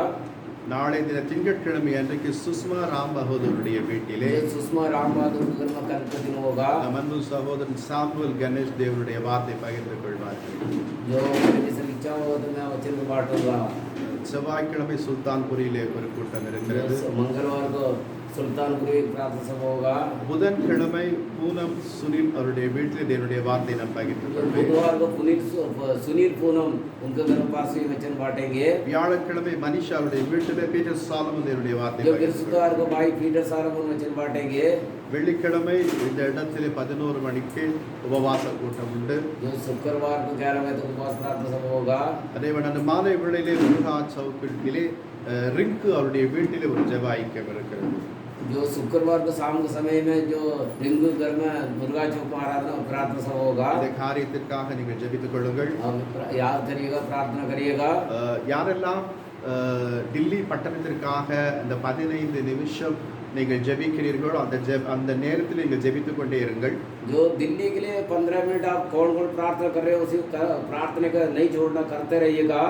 நாளை தின திங்கட்கிழமை அன்றைக்கு சுஷ்மா ராம் பகதூருடைய வீட்டிலே ये सुषमा राम बहादुर के घर में कल के दिन होगा। நம் அன்பு சகோதரன் சாமுவேல் கணேஷ் தேவனுடைய வார்த்தை பகிர்ந்து கொள்வார்கள். जो मेरी से इच्छा हो तो मैं वचन में बांटूंगा। செவ்வாய்க்கிழமை சுல்தான்புரியிலே ஒரு கூட்டம் இருக்கிறது. मंगलवार को सुल्तानपुर एक प्रार्थना सभा होगा। புதன்கிழமை பூனம் சுனில் அவருடைய வீட்டிலே தேவனுடைய வார்த்தை நாம் பகிர்ந்து கொள்வேன். बुधवार को सुनील पूनम उनके घर पास ही वचन बांटेंगे। வியாழக்கிழமை மனிஷா அவருடைய வீட்டிலே பீட்டர் சாலமன் தேவனுடைய வார்த்தை जो பகிர்ந்து बृहस्पतिवार को भाई पीटर सालमन वचन बांटेंगे। வெள்ளிக்கிழமை இந்த இடத்திலே 11 மணிக்கு உபவாச கூட்டம் உண்டு. जो शुक्रवार को 11 बजे तक उपवास प्रार्थना सभा होगा। அதேபோல அந்த மாலை வேளையிலே முருகா சவுக்கிலே ரிங்கு அவருடைய வீட்டிலே ஒரு ஜெப ஐக்கியம் இருக்கிறது. जो शुक्रवार को शाम के समय में जो रिंगू घर में दुर्गा चौक में आराधना प्रार्थना सभा होगा। இந்த காரியத்திற்காக நீங்கள் ஜெபித்துக் கொள்ளுங்கள். याद करिएगा, प्रार्थना करिएगा। யாரெல்லாம் டில்லி பட்டணத்திற்காக இந்த 15 நிமிஷம் நீங்கள் ஜெபிக்கிறீர்களோ அந்த நேரத்தில் நீங்கள் ஜெபித்துக் கொண்டே இருங்கள். जो दिल्ली के लिए 15 मिनट आप कौन कौन प्रार्थना कर रहे हो उसी प्रार्थना का नहीं छोड़ना, करते रहिएगा।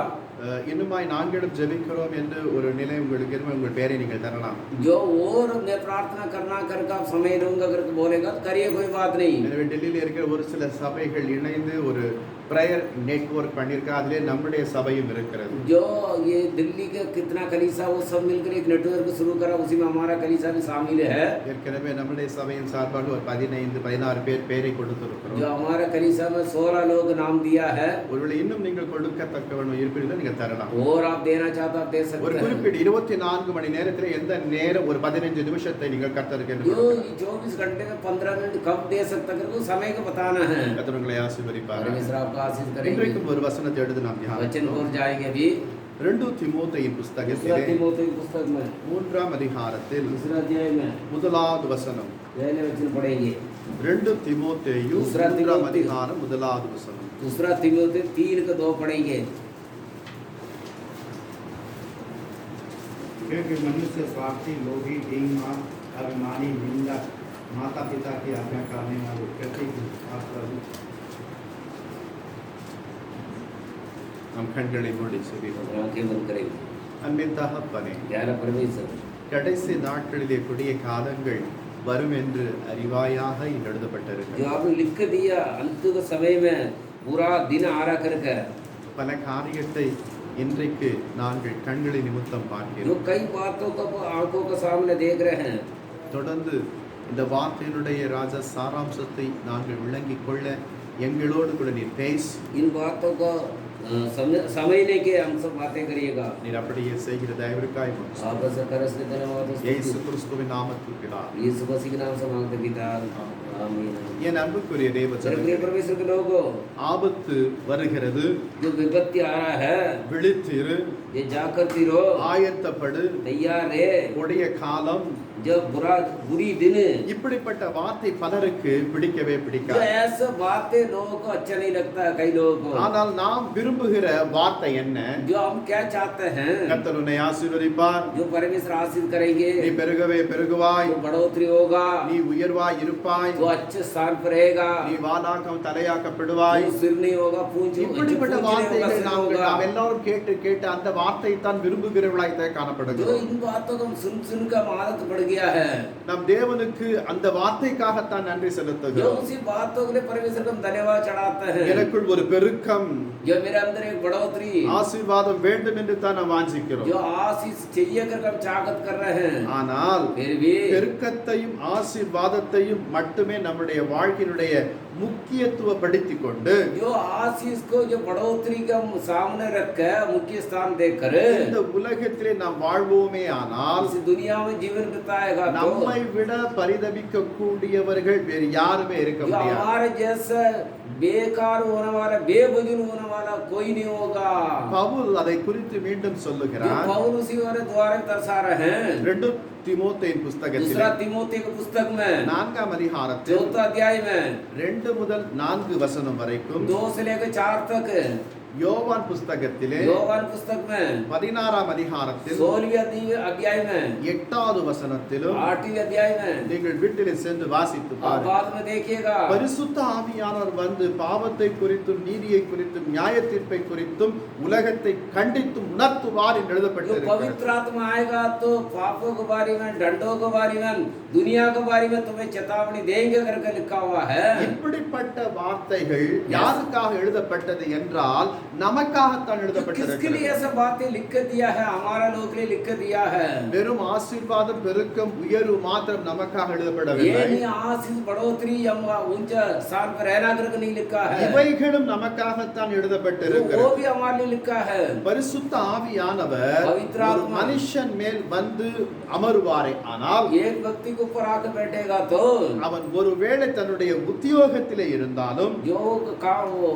இன்னுமாய் நாங்களும் ஜெபிக்கிறோம் என்று ஒரு நிலை உங்களுக்கு இருந்தால் உங்கள் பெயரை நீங்கள் தரலாம். जो और मैं प्रार्थना करना करके आप समय दूंगा करके बोलेगा तो करिए, कोई बात नहीं। எனவே டெல்லியில் இருக்கிற ஒரு சில சபைகள் இணைந்து ஒரு பிரேயர் நெட்வொர்க் பண்ணியிருக்கா, அதிலே நம்முடைய சபையும் இருக்கிறது. जो ये दिल्ली के कितना कलीसा वो सब मिलकर एक नेटवर्क शुरू करा, उसी में हमारा कलीसा भी शामिल है। ஏற்கனவே நம்முடைய சபையின் சார்பாக ஒரு 15-16 பேரை கொடுத்திருக்கிறோம். जो हमारा कलीसा में 16 लोग नाम दिया है। ஒருவேளை இன்னும் நீங்கள் கொடுக்கத்தக்கவன் இருப்பீர்கள், நீங்கள் தரலாம். और आप देना चाहते आप दे ஒரு सकते हैं। குறிப்பிட்ட 24 மணி நேரத்தில் எந்த நேரம் ஒரு 15 நிமிஷத்தை நீங்கள் கர்த்தருக்கு என்று जो கொடுக்கலாம். 24 घंटे में 15 मिनट कब दे सकते हैं, वो समय को बताना है। கர்த்தர் உங்களை ஆசீர்வதிப்பார். परमेश्वर आपका आशीष करेंगे। இன்றைக்கும் ஒரு வசனத்தை எடுத்து நாம் தியானம் वचन और பண்ணுவோம். जाएंगे अभी 2 தீமோத்தேயின் दूसरा புத்தகத்திலே तीमुथियुस की पुस्तक में 3ஆம் அதிகாரத்தில் दूसरा अध्याय में முதலாவது வசனம். पहले वचन पढ़ेंगे। 2 தீமோத்தேயு दूसरा 3ஆம் தீமோத்தேயு அதிகாரம் முதலாவது வசனம். दूसरा तीमुथियुस 3 का 2 पढ़ेंगे। क्योंकि मनुष्य स्वार्थी, लोभी, दीनमान, अभिमानी, निंदक, माता पिता की आज्ञा करने वाले, प्रत्येक प्रभु। நாம் கண்களை மூடி செபிப்போம். आंखें बंद करेंगे। அன்பின் தகப்பனே, प्यारा परमेश्वर, கடைசி நாட்களிலே கொடிய காலங்கள் வரும் என்று அறிவாயாக இங்கு जो எழுதப்பட்டிருக்கிறது. आपने लिख के दिया अंत के समय में पूरा दिन आ रहा करके, பல காரியத்தை இன்றைக்கு நாங்கள் கண்களை நிமித்தம் जो பார்க்கிறோம். कई बातों को आंखों के सामने देख रहे हैं। தொடர்ந்து இந்த வார்த்தையினுடைய ராஜா சாராம்சத்தை நாங்கள் விளங்கிக் கொள்ள எங்களோடு கூட நீர் பேச, इन बातों को समझने के हम सब बातें करिएगा। நீர் அப்படியே செய்கிற தயவிற்காய் आप से तरस के धन्यवाद। இயேசு கிறிஸ்துவின் நாமத்தில் பிதாவே. यीशु मसीह के नाम से मांगते पिता, आमीन। என் அன்புக்குரிய தேவ मेरे प्रिय ஜனங்களே, परमेश्वर के लोगों, ஆபத்து வருகிறது, जो विपत्ति आ रहा है, விழித்திரு, ये जाकर रहो, ஆயத்தப்படு, तैयार रहे। கொடிய காலம். जब बुरी दिन, இப்படிப்பட்ட வார்த்தை பலருக்கு பிடிக்கவே जो பிடிக்காது. ऐसा बातें लोगों को अच्छा नहीं लगता है, कई लोगों को। ஆனால் நாம் விரும்புகிற வார்த்தை என்ன? जो हम क्या चाहते हैं, கர்த்தர் உன்னை ஆசீர்வதிப்பார், जो परमेश्वर आशीष करेंगे, நீ பெருகவே பெருகுவாய், जो बढ़ोतरी होगा, நீ உயர்வாய் இருப்பாய், जो अच्छे स्थान पर रहेगा, நீ வாலாக்கம் தலையாக்கப்படுவாய். जो सिर नहीं होगा पूंछ இப்படிப்பட்ட नहीं होगा, வார்த்தைகளை सिर நாம் होगा। எல்லாரும் கேட்டு கேட்டு அந்த வார்த்தை தான் விரும்புகிறவர்களாய் जो காணப்படுகிறோம். इन बातों को सुन कर आदत पड़ गया है, நம் தேவனுக்கு அந்த வார்த்தைக்காகத்தான் நன்றி जो செலுத்துகிறோம். उसी बातों के लिए परमेश्वर को हम धन्यवाद चढ़ाते हैं। எனக்குள் ஒரு பெருக்கம், जो मेरे अंदर एक बढ़ोतरी, ஆசீர்வாதம் வேண்டும் என்று தான் நாம் வாஞ்சிக்கிறோம். जो आशीष चाहिए कर हम चाहत कर रहे हैं, ஆனால் फिर भी பெருக்கத்தையும் ஆசீர்வாதத்தையும் மட்டுமே நம்முடைய வாழ்க்கையினுடைய முக்கியத்துவப்படுத்திக் கொண்டு जो आशीष को जो बढ़ोतरी का सामने रखकर मुख्य स्थान देकर இந்த உலகத்திலே நாம் வாழ்வோமே ஆனால் इस दुनिया में जीवन बिताएगा तो நம்மை விட பரிதபிக்க கூடியவர்கள் வேறு யாருமே இருக்க जो முடியாது. हमारे जैसा बेकार होने वाला, बेवजूद होने वाला कोई नहीं होगा. பவுல் அதை குறித்து மீண்டும் जो சொல்லுகிறார். पौल उसी वाले द्वारा दर्शा रहे हैं. 2 தீமோத்தேயின் புஸ்தகத்தில் दूसरा तीमोथी के पुस्तक में 4ஆம் அதிகாரத்தில் 4 अध्याय में 2 முதல் 4 வசனம் வரைக்கும், 2 से लेकर 4 तक, யோவான் புஸ்தகத்திலே योहान पुस्तक में 16ஆம் அதிகாரத்தில் 16वें अध्याय में 8வது வசனத்திலும் 8वें अध्याय में நீங்கள் வீட்டிலே சென்று வாசித்து आप பாருங்கள். बाद में देखिएगा. பரிசுத்த ஆவியானவர் வந்து பாவத்தை குறித்தும் நீதியை குறித்தும் நியாய தீர்ப்பை குறித்தும் உலகத்தை கண்டித்தும் உணர்த்துவார் என்று जो எழுதப்பட்டிருக்கிறது. पवित्र आत्मा आएगा तो पापों के बारे में, दंडों के बारे में, दुनिया के बारे में तुम्हें चेतावनी देंगे करके लिखा हुआ है. இப்படிப்பட்ட வார்த்தைகள் யாருக்காக எழுதப்பட்டது என்றால் நமக்காகத்தான் किसके लिए எழுதப்பட்டிருக்கிறது. ऐसा बातें लिख के दिया है? हमारा लोग के लिए लिख के दिया है. வெறும் ஆசீர்வாதம் பெருக்கம் உயர்வு மாத்திரம் நமக்காக ये எழுதப்படவில்லை. नहीं आशीष बढ़ोतरी या ऊंचा स्थान पर रहना करके नहीं लिखा है. இவைகளும் நமக்காகத்தான் वो எழுதப்பட்டிருக்கிறது. भी हमारे लिए लिखा है. பரிசுத்த ஆவியானவர் पवित्र ஒரு आत्मा மனுஷன் மேல் வந்து அமருவாரே ஆனால் एक व्यक्ति के ऊपर आकर बैठेगा तो அவன் ஒருவேளை தன்னுடைய உத்தியோகத்திலே இருந்தாலும் जो काम वो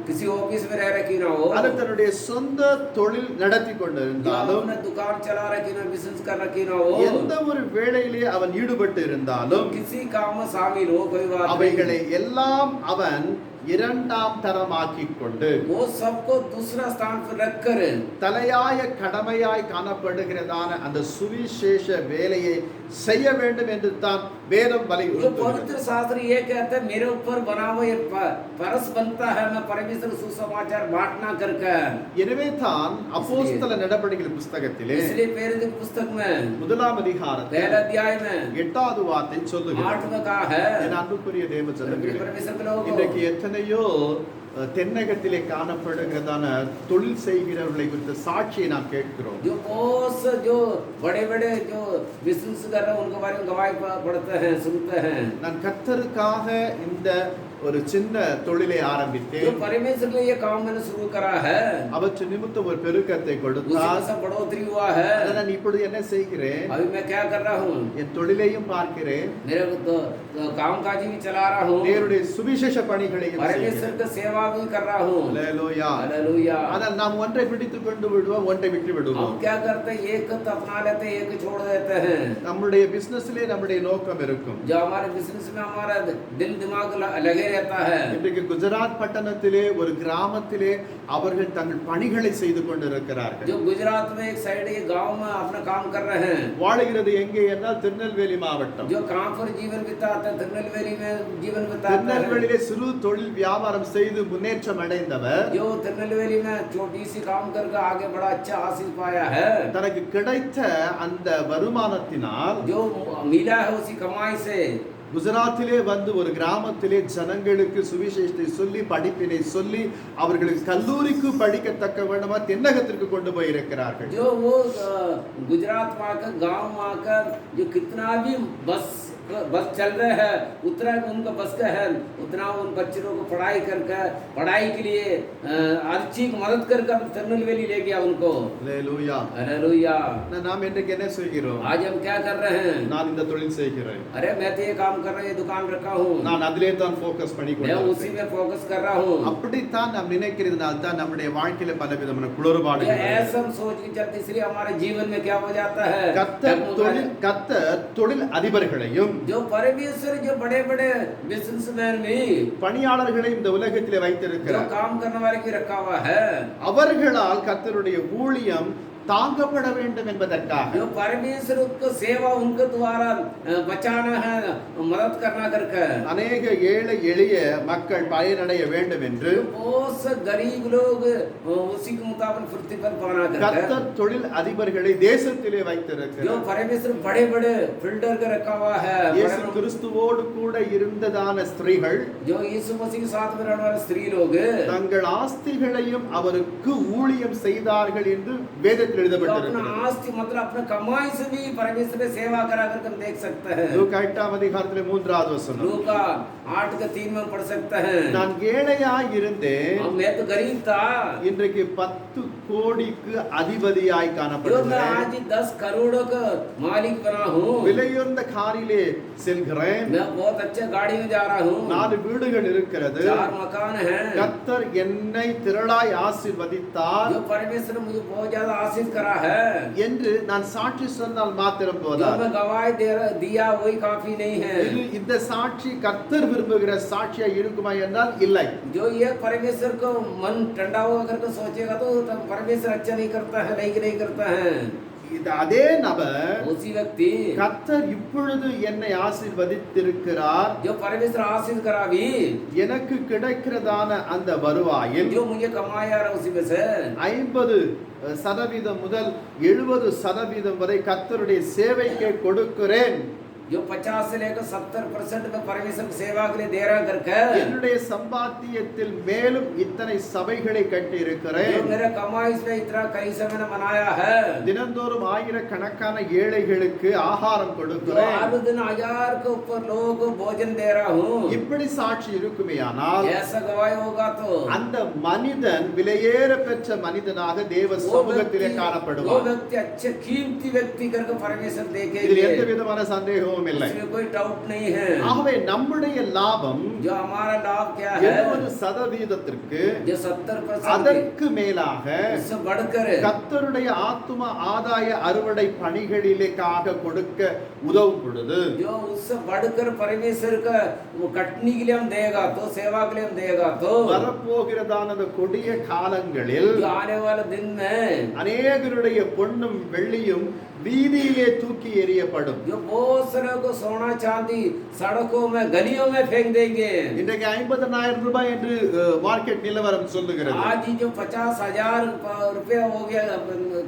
किसी ऑफिस में रह रखी ना हो, அல்லது தன்னுடைய சொந்த தொழில் நடத்தி கொண்டிருந்தாலும் अपना दुकान चला रखी ना, बिजनेस कर रखी ना हो, எந்த ஒரு வேளையிலே அவன் ஈடுபட்டு இருந்தாலும் किसी काम में शामिल हो, कोई बात அவைகளை नहीं, எல்லாம் அவன் இரண்டாம் தரமாக்கிக் கொண்டு वो सबको दूसरा स्थान पर रखकर தலையாய கடமையாய் காணப்படுகிறதான அந்த சுவிசேஷ வேலையை செய்ய வேண்டும் என்று தான் வேதம் जो வலியுறுத்துகிறது. पवित्र शास्त्र ये कहता है मेरे ऊपर बना हुआ ये परस बनता है, मैं परमेश्वर सुसमाचार बांटना करके. எனவே தான் அப்போஸ்தல நடபடிகள் புஸ்தகத்திலே इसलिए प्रेरित पुस्तक में 1ஆம் அதிகாரத்தில் पहला अध्याय में 8வது வார்த்தை 8 சொல்லுகிறது. में कहा है, என் அன்புக்குரிய தேவ ஜனங்களே, परमेश्वर के लोगों, இன்றைக்கு எத்தனையோ தென்னகத்திலே காணப்படுகிறதான தொழில் செய்கிறவர்களை குறித்த சாட்சியை நாம் கேட்கிறோம். जो बहुत से जो बड़े बड़े जो बिजनेस कर रहे हैं उनके बारे में गवाही पढ़ते हैं, सुनते हैं. நான் கர்த்தருக்காக இந்த ஒரு சின்ன தொழிலை जो ஆரம்பித்தேன், परमेश्वर के लिए ये काम मैंने शुरू करा है, அவற்று நிமித்தம் ஒரு பெருக்கத்தை उसी கொடுத்தார். में सब बढ़ोतरी हुआ है. அதை நான் இப்பொழுது என்ன செய்கிறேன்? अभी मैं क्या कर रहा हूँ? என் தொழிலையும் பார்க்கிறேன், मेरे तो काम काजी भी चला रहा हूँ, தேவனுடைய சுவிசேஷ பணிகளையும் परमेश्वर செய்கிறேன். की सेवा भी कर रहा हूँ. அல்லேலூயா. हालेलुया. ஆனால் நாம் ஒன்றை பிடித்துக் கொண்டு விடுவோம், ஒன்றை விட்டு हम விடுவோம். क्या करते हैं? एक तो अपना लेते हैं, एक छोड़ देते हैं. நம்முடைய பிசினஸ்லே நம்முடைய நோக்கம் இருக்கும். जो हमारे बिजनेस में हमारा दिल दिमाग लगे रहता है. இன்றைக்கு குஜராத் பட்டணத்திலே ஒரு கிராமத்திலே அவர்கள் தங்கள் பணிகளை செய்து கொண்டிருக்கிறார்கள். जो गुजरात में एक साइड ये गांव में अपना काम कर रहे हैं. வாழுகிறது எங்கே என்றால் திருநெல்வேலி மாவட்டம். जो कहां पर जीवन बिताते हैं? திருநெல்வேலி में जीवन बिताते हैं. திருநெல்வேலியிலே சிறு தொழில் வியாபாரம் செய்து முன்னேற்றம் அடைந்தவர் जो திருநெல்வேலி में छोटी सी काम करके आगे बड़ा अच्छा आशीष पाया है. தனக்கு கிடைத்த அந்த வருமானத்தினால் जो मिला है उसी कमाई से குஜராத்திலே வந்து ஒரு கிராமத்திலே ஜனங்களுக்கு சுவிசேஷத்தை சொல்லி படிப்பினை சொல்லி அவர்களுக்கு கல்லூரிக்கு படிக்கத்தக்க வேண்டுமா தென்னகத்திற்கு கொண்டு போய் இருக்கிறார்கள். जो वो गुजरात में आकर गाँव में आकर जो कितना भी बस चल रहे हैं उतना उनका बस का है, उतना उन बच्चों को पढ़ाई करके पढ़ाई के लिए हर चीज मदद करके திருநெல்வேலி ले गया उनको. அல்லேலூயா. हालेलुया. நாம் இன்றைக்கு என்ன செய்கிறோம்? आज हम क्या कर रहे हैं? நான் இந்த தொழில் செய்கிறேன், अरे मैं तो ये काम कर रहा हूँ, ये दुकान रखा हूँ, நான் அதிலே தான் ஃபோக்கஸ் பண்ணி मैं उसी கொண்டிருக்கிறேன். में फोकस कर रहा हूँ. அப்படித்தான் நாம் நினைக்கிறதுனால தான் நம்முடைய வாழ்க்கையில பல விதமான ये குளறுபாடுகள் ऐसा हम सोच के चलते इसलिए हमारे जीवन में क्या हो जाता है? கர்த்தர் தொழில் அதிபர்களையும் जो परमेश्वर जो बड़े बड़े बिजनेसमैन भी பணியாளர்களையும் இந்த உலகத்திலே जो வைத்திருக்கிறார். काम करने वाले भी रखा हुआ है. அவர்களால் கர்த்தருடைய ஊழியம் தாங்கப்பட வேண்டும் என்பதற்காக. जो परमेश्वर उसको सेवा उनके द्वारा बचाना है, मदद करना करके அநேக ஏழை எளிய மக்கள் பயனடைய வேண்டும் என்று बहुत से गरीब लोग उसी के मुताबिक प्रतिफल पाना करके கர்த்தர் தொழில் அதிபர்களை தேசத்திலே जो வைத்திருக்கிறார். परमेश्वर बड़े बड़े फिल्टर के रखा हुआ है, இயேசு கிறிஸ்துவோடு கூட இருந்ததான ஸ்திரீகள் जो यीशु मसीह के साथ में रहने वाले स्त्री लोग தங்கள் ஆஸ்திகளையும் அவருக்கு ஊழியம் செய்தார்கள் என்று வேதத்தில் जो अपना எழுதப்பட்டிருக்கிறது. आस्ति मतलब अपने कमाई से भी परमेश्वर की सेवा करा करके हम देख सकते हैं। லூக்கா 8ஆம் அதிகாரத்திலே 3வது வசனம். लूका 8:3 में पढ़ सकते हैं। நான் ஏழையாய் இருந்தேன், मैं तो गरीब था, இன்றைக்கு 10 கோடிக்கு அதிபதியாய் जो मैं காணப்படுகிறேன். आज 10 करोड़ का मालिक बना हूँ। விலையுயர்ந்த காரிலே செல்கிறேன், मैं बहुत अच्छे गाड़ी में जा रहा हूँ, 4 வீடுகள் இருக்கிறது. 4 मकान है। கர்த்தர் என்னை திரளாய் ஆசீர்வதித்தார் जो परमेश्वर ने मुझे बहुत ज्यादा आशीष करा है, என்று நான் சாட்சி சொன்னால் மாத்திரம் जो போதாது. मैं गवाही दिया वही काफी नहीं है। இந்த சாட்சி கர்த்தர் விரும்புகிற சாட்சியா இருக்குமா என்றால் இல்லை. जो ये परमेश्वर को मन ठंडा होगा करके सोचेगा तो परमेश्वर अच्छा नहीं करता है, नहीं करता है। இது அதே நபர் उसी व्यक्ति கர்த்தர் இப்பொழுது என்னை ஆசீர்வதித்திருக்கிறார், जो परमेश्वर आशीष करा भी, எனக்கு கிடைக்கிறதான அந்த வருவாயில் जो मुझे कमाया रहा उसी में से 50% முதல் 70% வரை கர்த்தருடைய சேவைக்கு கொடுக்கிறேன். जो 50 से लेकर 70% में परमेश्वर की सेवा के लिए दे रहा करके என்னுடைய சம்பாத்தியத்தில் மேலும் இத்தனை சபைகளை கட்டி जो இருக்கிறேன். मेरा कमाई से इतना कई से मैंने मनाया है, தினந்தோறும் ஆயிரக்கணக்கான ஏழைகளுக்கு ஆகாரம் जो கொடுக்கிறேன். हर दिन 1000 के ऊपर लोगों को भोजन दे रहा हूँ। இப்படி சாட்சி இருக்குமேயானால் ऐसा गवाही होगा तो அந்த மனிதன் விலையேற பெற்ற மனிதனாக தேவ சமூகத்திலே वो காணப்படுவான். व्यक्ति अच्छे कीमती व्यक्ति करके परमेश्वर இதில் देखेंगे, எந்த விதமான சந்தேகமும் இல்லை. इसमें कोई डाउट नहीं है। ஆகவே நம்முடைய லாபம் जो हमारा लाभ क्या है, 70%க்கு जो 70% அதற்கு மேலாக उससे बढ़कर கர்த்தருடைய ஆத்தும ஆதாய அறுவடை பணிகளிலேக்காக கொடுக்க உதவும் பொழுது जो उससे बढ़कर परमेश्वर का वो कटनी के लिए हम देगा तो, सेवा के लिए हम देगा तो, வரப்போகிறதான அந்த கொடிய காலங்களில் जो आने वाले दिन में அநேகருடைய பொன்னும் வெள்ளியும் வீதியிலே தூக்கி எறியப்படும். जो बहुत सारे को सोना चांदी सड़कों में गलियों में फेंक देंगे। இன்றைக்கு 50,000 ரூபாய் என்று மார்க்கெட் நிலவரம் சொல்லுகிறது. आज ही जो 50,000 रुपया हो गया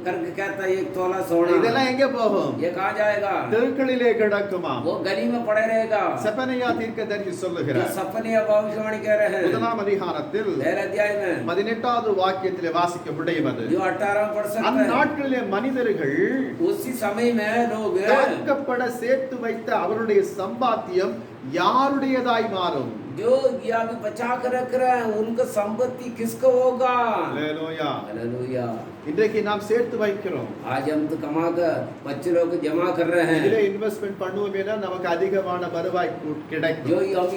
करके कहता है 1 तोला सोना, இதெல்லாம் எங்க போகும்? ये कहाँ जाएगा? தெருக்களிலே கிடக்குமா? वो गली में पड़े रहेगा। செபனியா தீர்க்கதரிசி जो சொல்லுகிறார். सपनिया भविष्यवाणी कह रहे हैं 1ஆம் அதிகாரத்தில் 11 अध्याय में 18வது வாக்கியத்திலே வாசிக்க முடியுது. जो 18 पढ़ सकते हैं। அந்நாட்களிலே மனிதர்கள் उसी समय में लोग தாக்கப்பட சேர்த்து வைத்த அவருடைய சம்பாத்தியம் யாருடையதாய் மாறும்? जो ये अभी बचा कर रख रहे हैं उनका संपत्ति किसका होगा? அல்லேலூயா. हालेलुया। இன்றைக்கு நாம் சேர்த்து வைக்கிறோம். आज हम तो कमा कर बच्चे लोग को जमा कर रहे இதிலே हैं, இன்வெஸ்ட்மென்ட் பண்ணுவோமேனா நமக்கு அதிகமான வருவாய் கிடைக்கும். जो हम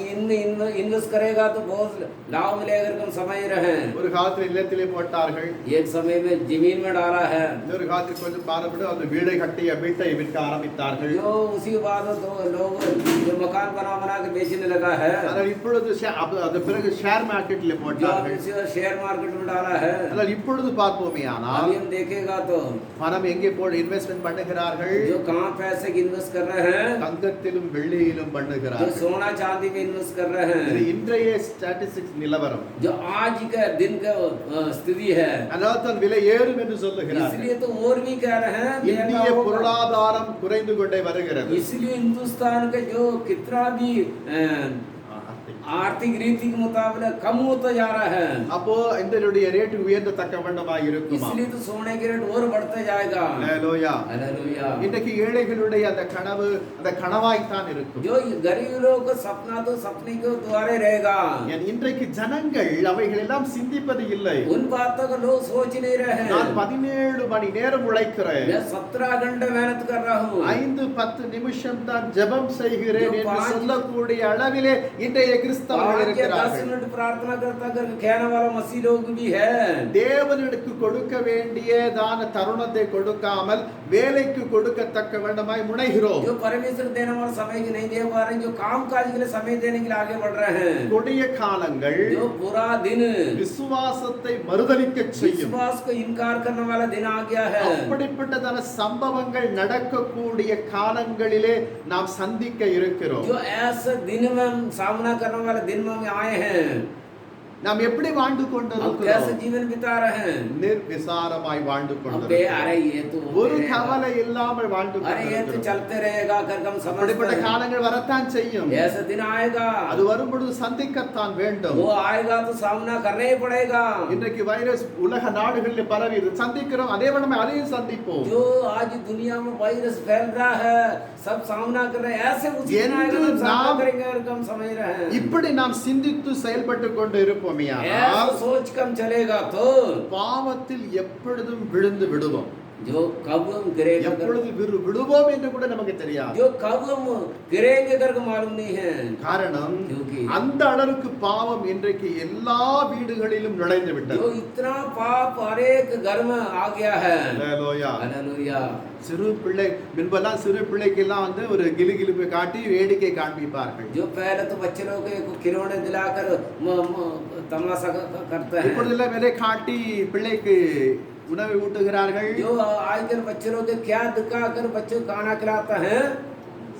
इन्वेस्ट करेगा तो बहुत लाभ मिलेगा करके हम समझ रहे हैं। ஒரு காலத்தில் இல்லத்திலே போட்டார்கள், एक समय में जमीन में डाला है, இன்னொரு காலத்தில் கொஞ்சம் பாரப்பட்டு அந்த வீடை கட்டி வீட்டை விற்க ஆரம்பித்தார்கள். जो उसी बाद तो लोग जो मकान बना के बेचने लगा है, ஆனால் இப்பொழுது அது பிறகு ஷேர் மார்க்கெட்டில் जो போட்டார்கள். शेयर मार्केट में डाला है। ஆனால் இப்பொழுது பார்ப்போமே ஆனால் अभी हम देखेगा तो பணம் எங்கே போட இன்வெஸ்ட்மென்ட் பண்ணுகிறார்கள்? जो कहाँ पैसे की इन्वेस्ट कर रहे हैं, தங்கத்திலும் வெள்ளியிலும் जो பண்ணுகிறார்கள். सोना चांदी में इन्वेस्ट कर रहे இது हैं, இன்றைய ஸ்டாட்டிஸ்டிக்ஸ் நிலவரம். जो आज का दिन का स्थिति है। அதனால் தான் விலை ஏறும் என்று சொல்லுகிறார்கள். इसलिए तो और भी कह रहे हैं महंगा இந்திய होगा। பொருளாதாரம் குறைந்து கொண்டே வருகிறது. इसलिए हिंदुस्तान का जो कितना भी आर्थिक रीति के मुताबिक कम होता जा रहा है, அப்போ இதனுடைய ரேட் உயர்ந்தத்தக்க வண்ணமாய் இருக்குமா? इसलिए तो सोने के रेट और बढ़ते जाएगा। அல்லேலூயா. हालेलुया। இன்றைக்கு ஏழைகளுடைய அந்த கனவு அந்த கனவாய்த்தான் இருக்கும். जो गरीब लोगों का सपना तो सपने के द्वारे रहेगा। இன்றைக்கு ஜனங்கள் அவைகள் எல்லாம் சிந்திப்பது இல்லை. उन बातों को लोग सोच नहीं रहे हैं। நான் 17 மணி நேரம் உழைக்கிறேன், मैं 17 घंटे मेहनत कर रहा हूँ, 5-10 நிமிஷம் தான் ஜெபம் செய்கிறேன் जो என்று 5 சொல்லக்கூடிய அளவிலே இன்றைய கிறிஸ்தவர்கள் 5 या 10 இருக்கிறார்கள். मिनट प्रार्थना करता करके कहने वाला मसीह लोग भी है। தேவனுக்கு கொடுக்க வேண்டியதான தருணத்தை கொடுக்காமல் வேலைக்கு கொடுக்கத்தக்க வேண்டுமாய் முனைகிறோம். जो परमेश्वर देने वाला समय की नहीं दे पा रहे, जो काम काज के लिए समय देने के लिए आगे बढ़ रहे हैं। கொடிய காலங்கள் जो बुरा दिन விசுவாசத்தை மறுதலிக்கச் செய்யும். विश्वास को इनकार करने वाला दिन आ गया है। அப்படிப்பட்டதான சம்பவங்கள் நடக்கக்கூடிய காலங்களிலே நாம் சந்திக்க இருக்கிறோம். जो ऐसे दिन में हम सामना करने वाले दिन में हम आए हैं। நாம் எப்படி வாழ்ந்து हम कैसे கொண்டிருக்கிறோம்? जीवन बिता रहे हैं? நிர்விசாரமாய் வாழ்ந்து अबे கொண்டிருக்கிறோம். अरे ये तो ஒரு होते रहेगा। கவலை இல்லாமல் வாழ்ந்து अरे ये तो கொண்டிருக்கிறோம். चलते रहेगा कर हम அப்படிப்பட்ட समझते हैं। காலங்கள் வரத்தான் செய்யும். ऐसा दिन आएगा, அது வரும்பொழுது சந்திக்கத்தான் வேண்டும். वो आएगा तो सामना करना ही पड़ेगा। இன்றைக்கு வைரஸ் உலக நாடுகளில் பரவி இருக்கு. சந்திக்கிறோம், அதே நம்ம அதையும் சந்திப்போம். जो आज दुनिया में वायरस फैल रहा है, सब सामना कर रहे हैं। ऐसे उसी दिन आएगा तो हम सामना करेंगे और हम समझ रहे हैं। இப்படி நாம் சிந்தித்து செயல்பட்டு கொண்டு இருப்போமே ऐसा सोच कम चलेगा तो பாவத்தில் எப்பொழுதும் விழுந்து விடுவோம். जो कब हम गिरेंगे எப்பொழுது விடுவோம் என்று கூட நமக்கு தெரியாது. जो कब हम गिरेंगे करके मालूम नहीं है। காரணம் क्योंकि அந்த அளவுக்கு பாவம் இன்றைக்கு எல்லா வீடுகளிலும் நுழைந்து விட்டது. जो इतना पाप हर एक घर में आ गया है। ஹalleluya. हालेलुया। சிறு பிள்ளை முன்பெல்லாம் சிறு பிள்ளைக்கெல்லாம் வந்து ஒரு கிலுகிலுப்பை காட்டி வேடிக்கை காண்பிப்பார்கள். जो पहले तो बच्चे लोग को खिलौने दिलाकर तमाशा करते हैं। இப்பொழுதெல்லாம் வேலை காட்டி பிள்ளைக்கு உணவை ஊட்டுகிறார்கள். जो आजकल बच्चे लोग क्या दिखाकर बच्चों को खाना खिलाता है?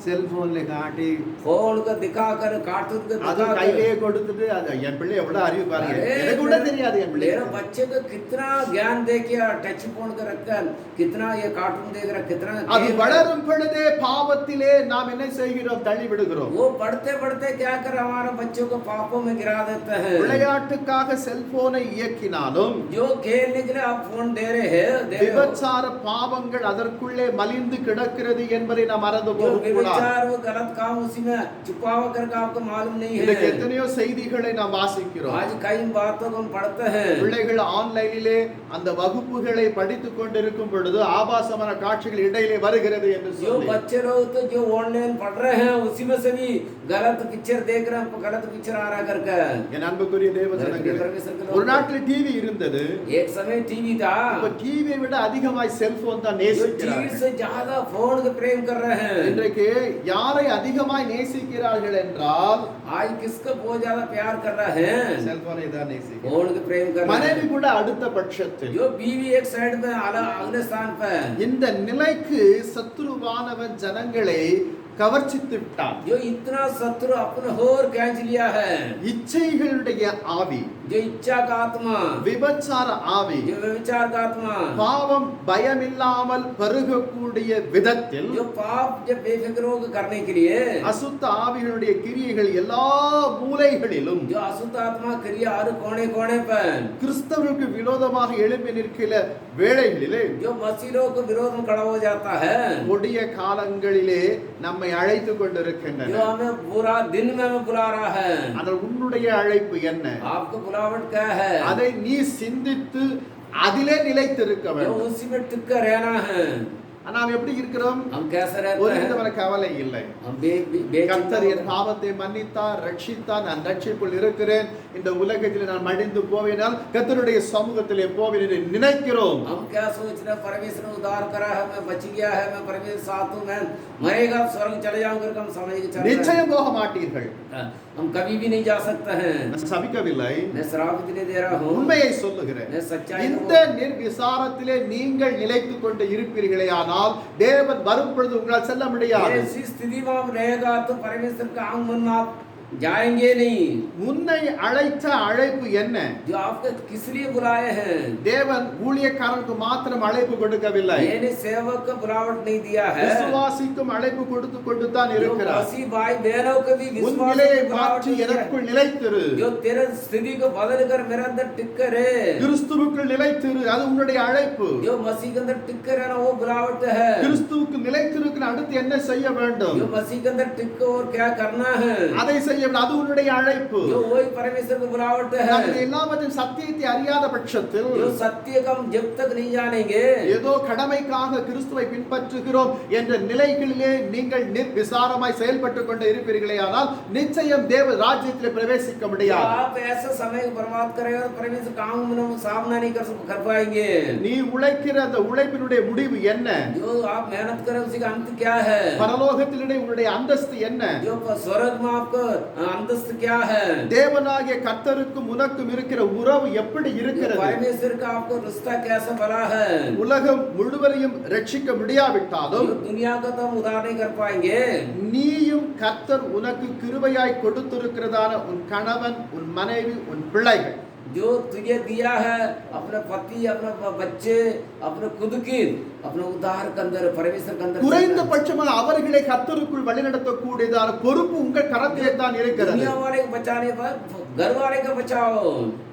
செல்போன்ல காட்டி फोन को दिखाकर कार्टून को அது दिखाकर। கையிலேயே கொடுத்துட்டு அது என் பிள்ளை எவ்வளவு அறிவு பாருங்க. अरे எனக்கு கூட தெரியாது என் பிள்ளை. मेरे बच्चे को कितना ज्ञान दे के टच फोन कर रखकर कितना ये कार्टून देख रहा, कितना அது வளரும் பொழுதே பாவத்திலே நாம் என்ன செய்கிறோம்? தள்ளி விடுகிறோம். वो बढ़ते बढ़ते क्या कर हमारे बच्चों को पापों में गिरा देते हैं। விளையாட்டுக்காக செல்போனை இயக்கினாலும் जो खेलने के लिए आप फोन दे रहे हैं, விபச்சார பாவங்கள் அதற்குள்ளே மலிந்து கிடக்கிறது என்பதை நாம் மறந்து जो போகக்கூடாது. विचार वो गलत काम उसी में छुपावा करके आपको मालूम नहीं இன்றைக்கு है। எத்தனையோ செய்திகளை நாம் வாசிக்கிறோம். आज कई बातों को हम पढ़ते हैं। பிள்ளைகள் ஆன்லைனிலே அந்த வகுப்புகளை படித்துக் கொண்டிருக்கும் பொழுது ஆபாசமான காட்சிகள் இடையிலே வருகிறது என்று जो சொல்லி बच्चे लोग तो जो ऑनलाइन पढ़ रहे हैं उसी में से भी गलत पिक्चर देख रहे हैं, गलत पिक्चर आ रहा करके। என் அன்புக்குரிய தேவ ஜனங்களே, ஒரு நாட்டில் டிவி இருந்தது. एक समय टीवी था, இப்ப டிவியை விட அதிகமாய் செல்போன் தான் जो टीवी நேசிக்கிறார்கள். से ज्यादा फोन को प्रेम कर रहे हैं। இன்றைக்கு யாரை அதிகமாய் நேசிக்கிறார்கள் என்றால் आज किसको बहुत ज्यादा प्यार कर रहे हैं? செல்போனை தான் நேசிக்கிறார்கள். फोन को प्रेम कर रहे மனைவி हैं। கூட அடுத்த பட்சத்தில். जो बीवी एक साइड में अगले स्थान पे। இந்த நிலைக்கு சத்துருவானவன் ஜனங்களை கவர்ச்சித்து விட்டான். जो इतना शत्रु अपने होर खींच लिया है। இச்சைகளுடைய ஆவி, जो इच्छा का आत्मा, விபச்சார ஆவி, जो व्यभिचार का आत्मा, பாவம் பயமில்லாமல் பருகக்கூடிய விதத்தில் जो पाप जब बेफिक्र होकर करने के लिए, அசுத்த ஆவிகளுடைய கிரியைகள் எல்லா மூலைகளிலும் जो अशुद्ध आत्मा क्रिया हर कोने कोने पर, கிறிஸ்தவர்களுக்கு விரோதமாக எழுப்பி நிற்கிற வேளைகளிலே जो मसीहों को विरोध में खड़ा हो जाता है, கொடிய காலங்களிலே நம்மை அழைத்து கொண்டிருக்கின்றன. जो हमें बुरा दिन में हमें बुला रहा है। ஆனால் உன்னுடைய அழைப்பு என்ன? आपको बुलावट क्या है? அதை நீ சிந்தித்து அதிலே நிலைத்திருக்க जो வேண்டும். उसी में टिक कर रहना है। நாம் எப்படி இருக்கிறோம்? हम कैसे रहते ஒரு हैं? விதமான கவலை இல்லை. हम கர்த்தர் என் பாவத்தை மன்னித்தார், ரட்சித்தார், நான் ரட்சிப்புள் இருக்கிறேன், இந்த உலகத்தில் நான் மடிந்து போவேனால் கர்த்தருடைய சமூகத்திலே போவேன் என்று நினைக்கிறோம். हम क्या सोच रहे हैं? परमेश्वर ने उद्धार करा है, मैं बच गया है, मैं परमेश्वर साथ हूं, मैं मरेगा स्वर्ग चले जाऊंगा करके हम समझ के चल रहे हैं। நிச்சயம் போக மாட்டீர்கள். हम कभी भी नहीं जा सकते हैं। நான் சபிக்கவில்லை, मैं श्राप इसलिए दे रहा हूँ, உண்மையை சொல்லுகிறேன். मैं सच्चाई இந்த நிர்விசாரத்திலே நீங்கள் நிலைத்துக் கொண்டு இருப்பீர்களே ஆனால் தேவன் வரும் பொழுது உங்களால் செல்ல முடியாது. ऐसी स्थिति में हम रहेगा तो परमेश्वर का आगमन में आप जाएंगे नहीं। உன்னை அழைத்த அழைப்பு என்ன? जो आपको किस लिए बुलाए हैं? தேவன் ஊழியக்காரனுக்கு மாத்திரம் அழைப்பு கொடுக்கவில்லை, मैंने सेवक को बुलावट नहीं दिया है, விசுவாசிக்கும் அழைப்பு கொடுத்து கொண்டு தான் जो இருக்கிறார். मसीह भाई बहनों को भी உன் विश्वास நிலையை की बुलावट மாற்றி नहीं दिया है। எனக்குள் நிலைத்திரு, जो तेरे स्थिति को बदल कर मेरे अंदर टिक करे, கிறிஸ்துவுக்குள் நிலைத்திரு, அது உன்னுடைய அழைப்பு. जो मसीह के अंदर टिक कर रहना वो बुलावट है। கிறிஸ்துவுக்கு நிலைத்திருக்க கிறிஸ்துவுக்கு அடுத்து என்ன செய்ய வேண்டும்? जो मसीह के अंदर टिक और क्या करना है, அதை செய்ய வேண்டும். அது உன்னுடைய அழைப்பு. जो वही परमेश्वर की बुलावट है. நாம் இது எல்லாவற்றையும் சத்தியத்தை அறியாத பட்சத்தில் जो सत्य का हम जब तक नहीं जानेंगे, ஏதோ கடமைக்காக கிறிஸ்துவை பின்பற்றுகிறோம் என்ற நிலைகளிலே நீங்கள் நிர்விசாரமாய் செயல்பட்டு கொண்டு இருப்பீர்களே ஆனால் நிச்சயம் தேவ ராஜ்யத்திலே பிரவேசிக்க முடியாது. आप ऐसा समय बर्बाद करेंगे और परमेश्वर काम में सामना नहीं कर पाएंगे. நீ உழைக்கிற அந்த உழைப்பினுடைய முடிவு என்ன? जो आप मेहनत करें उसका अंत क्या है? பரலோகத்திலே உன்னுடைய அந்தஸ்து என்ன? जो स्वर्ग में आपको अंतस्त क्या है? தேவனாகிய கர்த்தருக்கும் உனக்கும் இருக்கிற உறவு எப்படி இருக்கிறது? परमेश्वर का आपको रिश्ता कैसा बना है? உலகம் முழுவதையும் ரட்சிக்க முடியாவிட்டாலும் दुनिया को तो हम उद्धार नहीं कर पाएंगे. நீயும் கர்த்தர் உனக்கு கிருபையாய் கொடுத்திருக்கிறதான உன் கணவன், உன் மனைவி, உன் பிள்ளைகள், जो तुझे दिया है अपने पति, अपने बच्चे, अपने खुद की, अपने उद्धार के अंदर, परमेश्वर के अंदर, குறைந்தபட்சமாக அவர்களை கர்த்தருக்குள் வழிநடத்தக்கூடியதான பொறுப்பு உங்கள் கரத்திலே தான் இருக்கிறது. दुनिया वाले को बचाने पर घर वाले को बचाओ.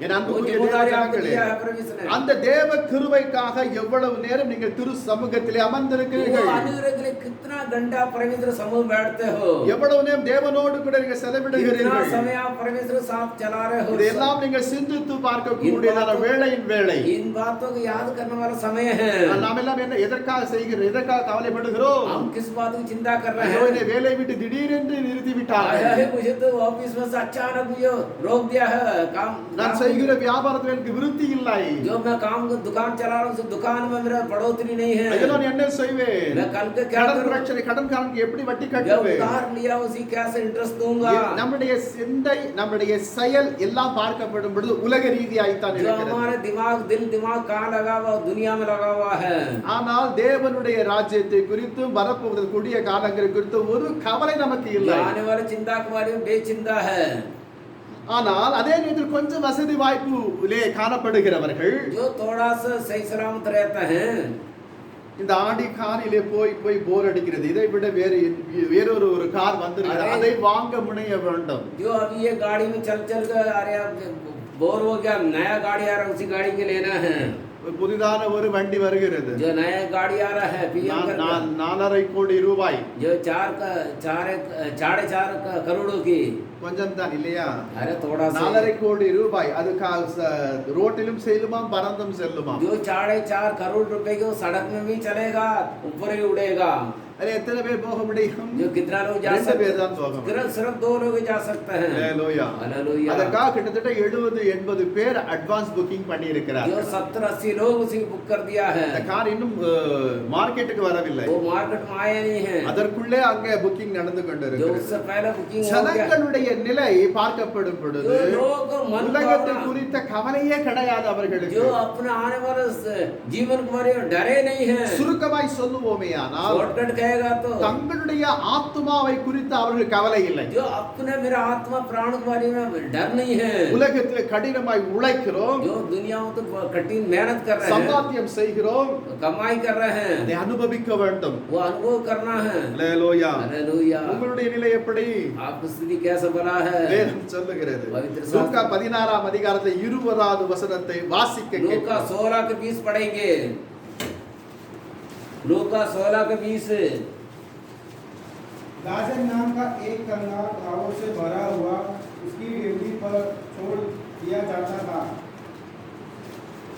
என் அன்புக்குரிய जिम्मेदारी आपको தேவஜனங்களே, दिया है परमेश्वर ने. அந்த தேவ கிருபைக்காக எவ்வளவு நேரம் நீங்கள் திரு சமூகத்திலே वो அமர்ந்திருக்கிறீர்கள்? अनुग्रह के लिए कितना घंटा परमेश्वर समूह बैठते हो? எவ்வளவு நேரம் தேவனோடு கூட நீங்கள் कितना செலவிடுகிறீர்கள்? समय आप परमेश्वर साथ चला रहे हो? இதெல்லாம் நீங்கள் சிந்தித்து பார்க்கக்கூடியதான வேளையின் வேளை. इन बातों को याद करने वाला समय है. நாம் எல்லாம் என்ன எதற்காக செய்கிறோம்? எதற்காக கவலைப்படுகிறோம்? हम किस बात की चिंता कर रहे ஐயோ, हैं? என்னை வேலை விட்டு திடீரென்று நிறுத்தி आया விட்டார்கள். है, मुझे तो ऑफिस में से अचानक मुझे रोक दिया है. काम நான் செய்கிற வியாபாரத்தில் எனக்கு விருத்தி இல்லை. जो मैं काम को दुकान चला रहा हूँ, उस दुकान में मेरा बढ़ोतरी नहीं है. ஐயோ, நான் என்ன செய்வேன்? मैं कल के क्या கடன் करूँ? பிரச்சனை, கடன்காரனுக்கு எப்படி வட்டி जो கட்டுவேன்? उधार लिया उसी कैसे इंटरेस्ट दूंगा? நம்முடைய சிந்தை, நம்முடைய செயல் எல்லாம் பார்க்கப்படும் பொழுது உலக ரீதியாய்த்தான் जो இருக்கிறது. हमारे दिमाग, दिल दिमाग कहाँ लगा हुआ, दुनिया में लगा हुआ है. ஆனால் தேவனுடைய ராஜ்யத்தை குறித்தும் வரப்போகிற கூடிய காலங்களை குறித்தும் ஒரு கவலை நமக்கு जो இல்லை. आने वाले चिंता के बारे में बेचिंता है. ஆனால் அதே நேரத்தில் கொஞ்சம் வசதி வாய்ப்பிலே காணப்படுகிறவர்கள் जो थोड़ा सा सही सलामत रहता है, இந்த ஆடி காரிலே போய் போய் போர் அடிக்கிறது, இதை விட வேறொரு ஒரு கார் வந்திருக்கிறது, அதை வாங்க முனைய வேண்டும். जो अभी ये गाड़ी में चल चल कर अरे अब बोर हो गया, नया गाड़ी आ रहा है, उसी गाड़ी के लेना है. புதிதான ஒரு வண்டி வருகிறது, जो नया गाड़ी आ रहा है PM का, 4.5 கோடி ரூபாய், जो 4.5 करोड़ों की. கொஞ்சம் தான் இல்லையா? अरे थोड़ा सा 4.5 கோடி ரூபாய், அது ரோட்டிலும் செல்லுமாம், பறந்தும் செல்லுமாம். जो 4.5 करोड़ रुपए के वो सड़क में भी चलेगा, ऊपर ही उड़ेगा. अरे எத்தனை பேர் போக முடியும்? जो कितना लोग जा 2 सकते பேர் தான் போக முடியும். सिर्फ 2 लोग ही जा सकते हैं. ஹalleluya. हालेलुया. அதற்காக கிட்டத்தட்ட 70-80 பேர் அட்வான்ஸ் புக்கிங் பண்ணி जो இருக்கிறார்கள். 70-80 लोग उसी को बुक कर दिया है. இந்த கார் இன்னும் மார்க்கெட்டுக்கு வரவில்லை. वो मार्केट में आया नहीं है. அதற்குள்ளே அங்கே புக்கிங் நடந்து जो கொண்டிருக்கிறது. उससे पहले बुकिंग हो गया. ஜனங்களுடைய நிலை பார்க்கப்படும் பொழுது जो लोग मन உலகத்தை भावना, குறித்த கவலையே கிடையாது அவர்களுக்கு. जो अपने आने वाले जीवन के बारे में डरे नहीं है. சுருக்கமாய் சொல்லுவோமே ஆனால் शॉर्टकट कहेगा तो தங்களுடைய ஆத்துமாவை குறித்து அவர்கள் கவலை இல்லை. जो अपने मेरा आत्मा प्राण के बारे में डर नहीं है. உலகத்திலே கடினமாய் உழைக்கிறோம், जो दुनिया में तो कठिन मेहनत कर रहे हैं, சம்பாத்தியம் செய்கிறோம், कमाई कर रहे हैं, அதை அனுபவிக்க வேண்டும். वो अनुभव करना है. ஹalleluya. हालेलुया. உங்களுடைய நிலை எப்படி? आपकी स्थिति कैसा बना है? வேதம் சொல்லுகிறது. पवित्र शास्त्र- லூக்கா 16 அதிகாரத்தை 20வது வசனத்தை வாசிக்க लूका கேட்கிறோம். 16 के 20 पढ़ेंगे. लूका 16 के 20. गाजर नाम का एक कंगाल घावों से भरा हुआ उसकी बेवड़ी पर छोड़ दिया जाता था.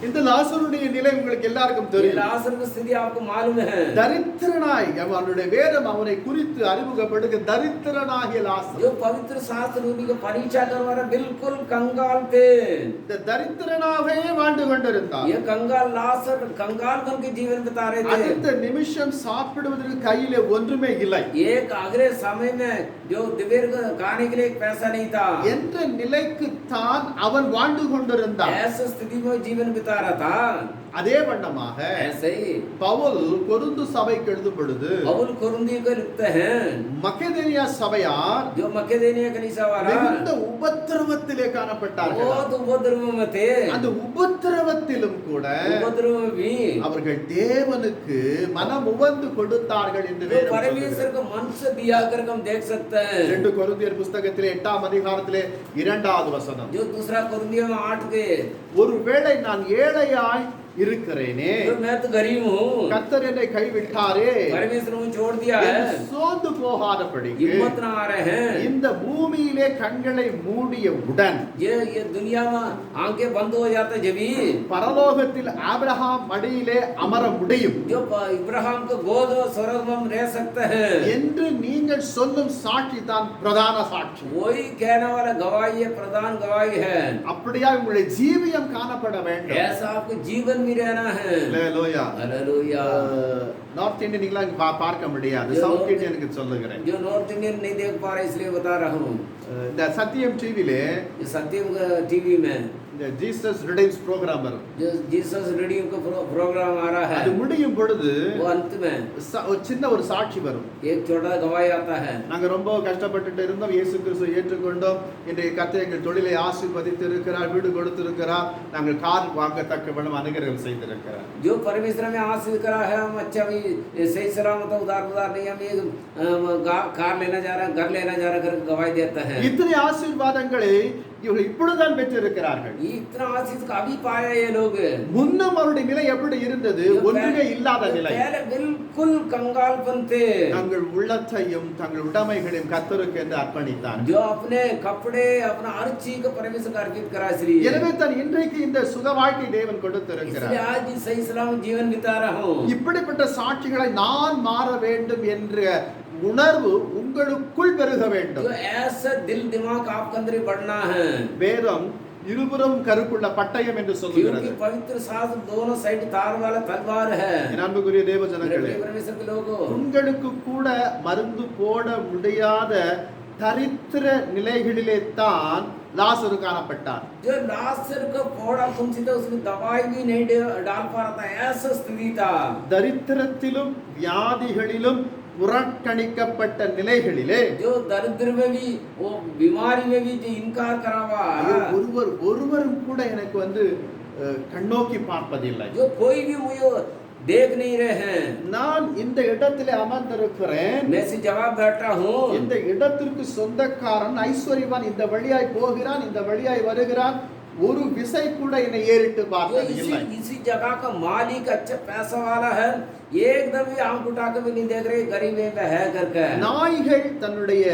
இந்த லாசருடைய நிலை உங்களுக்கு எல்லாருக்கும் ये தெரியும். लाजर की स्थिति आपको मालूम है. தரித்திரனாய், அவனுடைய வேதம் அவனை குறித்து அறிமுகப்படுக தரித்திரனாகிய லாசர். जो पवित्र शास्त्र उन्हीं को परीक्षा करवा रहा, बिल्कुल कंगाल थे. இந்த தரித்திரனாகவே வாழ்ந்து கொண்டிருந்தான். ये कंगाल लाजर कंगाल बन के जीवन बिता रहे थे. அடுத்த நிமிஷம் சாப்பிடுவதற்கு கையிலே ஒன்றுமே இல்லை एक अगले समय में जो दोपहर को खाने के लिए एक पैसा नहीं था. என்ற நிலைக்கு தான் அவன் வாழ்ந்து கொண்டிருந்தான். ऐसी स्थिति में जीवन बिता रहा था. அதே வண்ணமாக ऐसे ही பவுல் கொரிந்து சபைக்கு எழுதும் பொழுது पौल कुरिन्थियों को लिखते हैं, மக்கெதோனியா சபையார் जो मकेदोनिया कलीसिया वाला மிகுந்த உபத்திரவத்திலே காணப்பட்டார்கள். बहुत उपद्रव में थे. அந்த உபத்திரவத்திலும் கூட उपद्रव में भी அவர்கள் தேவனுக்கு மனம் உவந்து கொடுத்தார்கள் என்று जो வேதம் परमेश्वर சொல்கிறது. को मन से दिया कर हम देख सकते हैं. 2 கொரிந்தியர் புத்தகத்திலே 8ஆம் அதிகாரத்திலே 2வது வசனம். जो दूसरा कुरिन्थियों में 8 के, ஒருவேளை நான் ஏழையாய் இருக்கிறேனே, जो मैं तो गरीब हूँ, கர்த்தர் என்னை கைவிட்டாரே परमेश्वर ने मुझे छोड़ दिया है, என்று சோர்ந்து போகாதபடிக்கு हिम्मत ना आ रहे हैं। இந்த பூமியிலே கண்களை மூடியவுடன் ये दुनिया में आंखें बंद हो जाते जब ही பரலோகத்தில் ஆபிரகாம் மடியிலே அமர முடியும் जो इब्राहिम को गोद और स्वर्ग में हम रह सकते हैं, என்று நீங்கள் சொல்லும் சாட்சி தான் பிரதான சாட்சி. वही कहने वाला गवाही है, प्रधान गवाही है। அப்படியா உங்களுடைய ஜீவியம் காணப்பட வேண்டும். ऐसा आपको जीवन में रहना है। அல்லேலூயா. हालेलुया। நார்த் இந்தியன்களா பார்க்க முடியாது, जो சவுத் இந்தியனுக்கு சொல்லுகிறேன். जो नॉर्थ इंडियन नहीं देख पा रहे इसलिए बता रहा हूँ। இந்த சத்தியம் டிவிலே ये सत्यम टीवी में இந்த ஜீசஸ் ரிடீம்ஸ் ப்ரோகிராம் வரும். जो जीसस रिडीम का प्रोग्राम आ रहा அது है, முடியும் பொழுது वो अंत में ஒரு சின்ன ஒரு சாட்சி வரும். एक छोटा गवाही आता है। நாங்க ரொம்ப கஷ்டப்பட்டுட்டு இருந்தோம், இயேசு கிறிஸ்துவை ஏற்றுக்கொண்டோம், இன்றைய கர்த்தர் எங்கள் தொழிலை ஆசீர்வதித்து இருக்கிறார், வீடு கொடுத்திருக்கிறார், நாங்கள் கார் வாங்கத்தக்க வண்ணம் அனுகிரகம் செய்திருக்கிறார். जो परमेश्वर में आशीष करा है, हम अच्छा भी सही सलामत उधार नहीं, हम एक कार लेना जा रहा है, घर लेना जा रहा है करके गवाही देता है। இத்தனை ஆசீர்வாதங்களை இவர்கள் இப்பொழுதுதான் பெற்றிருக்கிறார்கள். इतना आशीष काफी पाया ये लोग। முன்னம் அவருடைய நிலை எப்படி இருந்தது? ஒன்றுமே இல்லாத நிலை. पहले बिल्कुल कंगालपन थे। தங்கள் உள்ளத்தையும் தங்கள் உடைமைகளையும் கர்த்தருக்கு என்று அர்ப்பணித்தார். जो अपने कपड़े अपना हर चीज को परमेश्वर को अर्पित करा इसलिए। எனவே தான் இன்றைக்கு இந்த சுக வாழ்க்கை தேவன் கொடுத்திருக்கிறார். इसलिए आज भी सही सलामत जीवन बिता रहा हूँ। இப்படிப்பட்ட சாட்சிகளை நான் மாற வேண்டும் என்ற உணர்வு உங்களுக்குள் பெருக வேண்டும். जो ऐसा दिल दिमाग आपके अंदर ही बढ़ना है। வேதம் இருபுறம் கருக்குள்ள பட்டயம் என்று சொல்லுகிறது. क्योंकि पवित्र शास्त्र दोनों साइड तार वाला तलवार है। என் அன்புக்குரிய தேவ ஜனங்களே, परमेश्वर के लोगों, உங்களுக்கு கூட மருந்து போட முடியாத தரித்திர நிலைகளிலே தான் லாசரு காணப்பட்டார். जो लाजर को फोड़ा फुंसी था उसमें दवाई भी नहीं डाल पा रहा था, ऐसा स्थिति था। தரித்திரத்திலும் வியாதிகளிலும் புறக்கணிக்கப்பட்ட நிலைகளிலே जो दरिद्र में भी, वो बीमारी में भी जो इनकार करा हुआ, ஒருவரும் கூட எனக்கு கண்ணோக்கி பார்ப்பதில்லை. जो कोई भी मुझे देख नहीं रहे हैं। நான் இந்த இடத்திலே அமர்ந்திருக்கிறேன், मैं इसी जगह बैठा हूँ। இந்த இடத்திற்கு சொந்தக்காரன் ஐஸ்வர்யவான் இந்த வழியாய் போகிறான், இந்த வழியாய் வருகிறான், ஒரு விசை கூட என்னை ஏறிட்டு जो பார்த்தது இல்லை. इसी जगह का मालिक अच्छा पैसा वाला है, एकदम भी आंख उठा के भी नहीं देख रहे गरीब है करके। நாய்கள் தன்னுடைய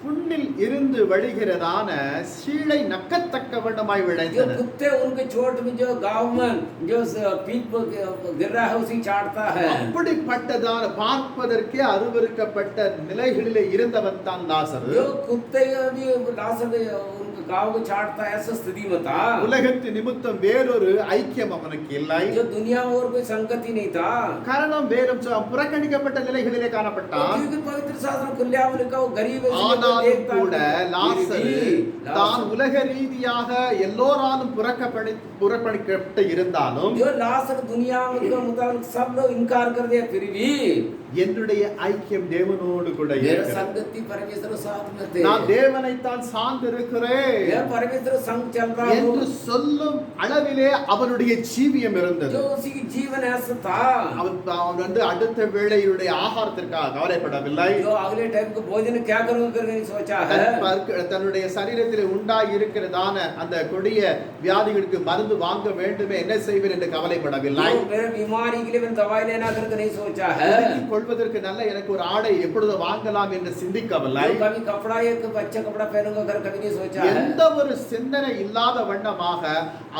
புண்ணில் இருந்து வழிகிறதான சீளை நக்கத்தக்க வண்ணமாய் जो விளைந்தன. कुत्ते उनके चोट में जो गांव में जो पीठ गिर रहा है उसी चाटता है। அப்படிப்பட்டதான பார்ப்பதற்கே அருவருக்கப்பட்ட நிலைகளிலே இருந்தவன் தான் லாசரு. जो कुत्ते भी लाजर उनके गांव को चाटता है, ऐसा स्थिति में था। உலகத்து நிமித்தம் வேறொரு ஐக்கியம் அவனுக்கு இல்லை. जो दुनिया में और कोई संगति नहीं था। காரணம் வேறும் புறக்கணிக்கப்பட்ட நிலைகளிலே காணப்பட்டான். क्योंकि पवित्र शास्त्र खुल्या में लिखा वो गरीब है, ஆனாலும் கூட லாசரு தான் உலக ரீதியாக எல்லோராலும் புறக்கணிக்கப்பட்டு இருந்தாலும் जो लाजर दुनिया के मुताबिक सब लोग इनकार कर दिया, फिर भी என்னுடைய ஐக்கியம் தேவனோடு கூட मेरा இருக்கிறது. संगति परमेश्वर साथ में थे। நான் தேவனைத்தான் சார்ந்து இருக்கிறேன் मैं परमेश्वर संग चल रहा என்று हूँ। சொல்லும் அளவிலே அவனுடைய ஜீவியம் இருந்தது. जो उसी की जीवन ऐसा था। அவன் அடுத்த வேளையுடைய ஆகாரத்திற்காக கவலைப்படவில்லை. जो अगले टाइम को भोजन क्या करूंगा करके नहीं सोचा है। தன்னுடைய சரீரத்தில் உண்டாகி இருக்கிறதான அந்த கொடிய வியாதிகளுக்கு மருந்து வாங்க வேண்டுமே, என்ன செய்வேன் என்று கவலைப்படவில்லை. मेरे बीमारी के लिए मैंने दवाई लेना करके नहीं सोचा है। கொள்வதற்கு நல்ல எனக்கு ஒரு ஆடை எப்பொழுது வாங்கலாம் என்று சிந்திக்கவில்லை. कभी कपड़ा एक अच्छा कपड़ा पहनूंगा कर कभी नहीं सोचा है। எந்த ஒரு சிந்தனை இல்லாத வண்ணமாக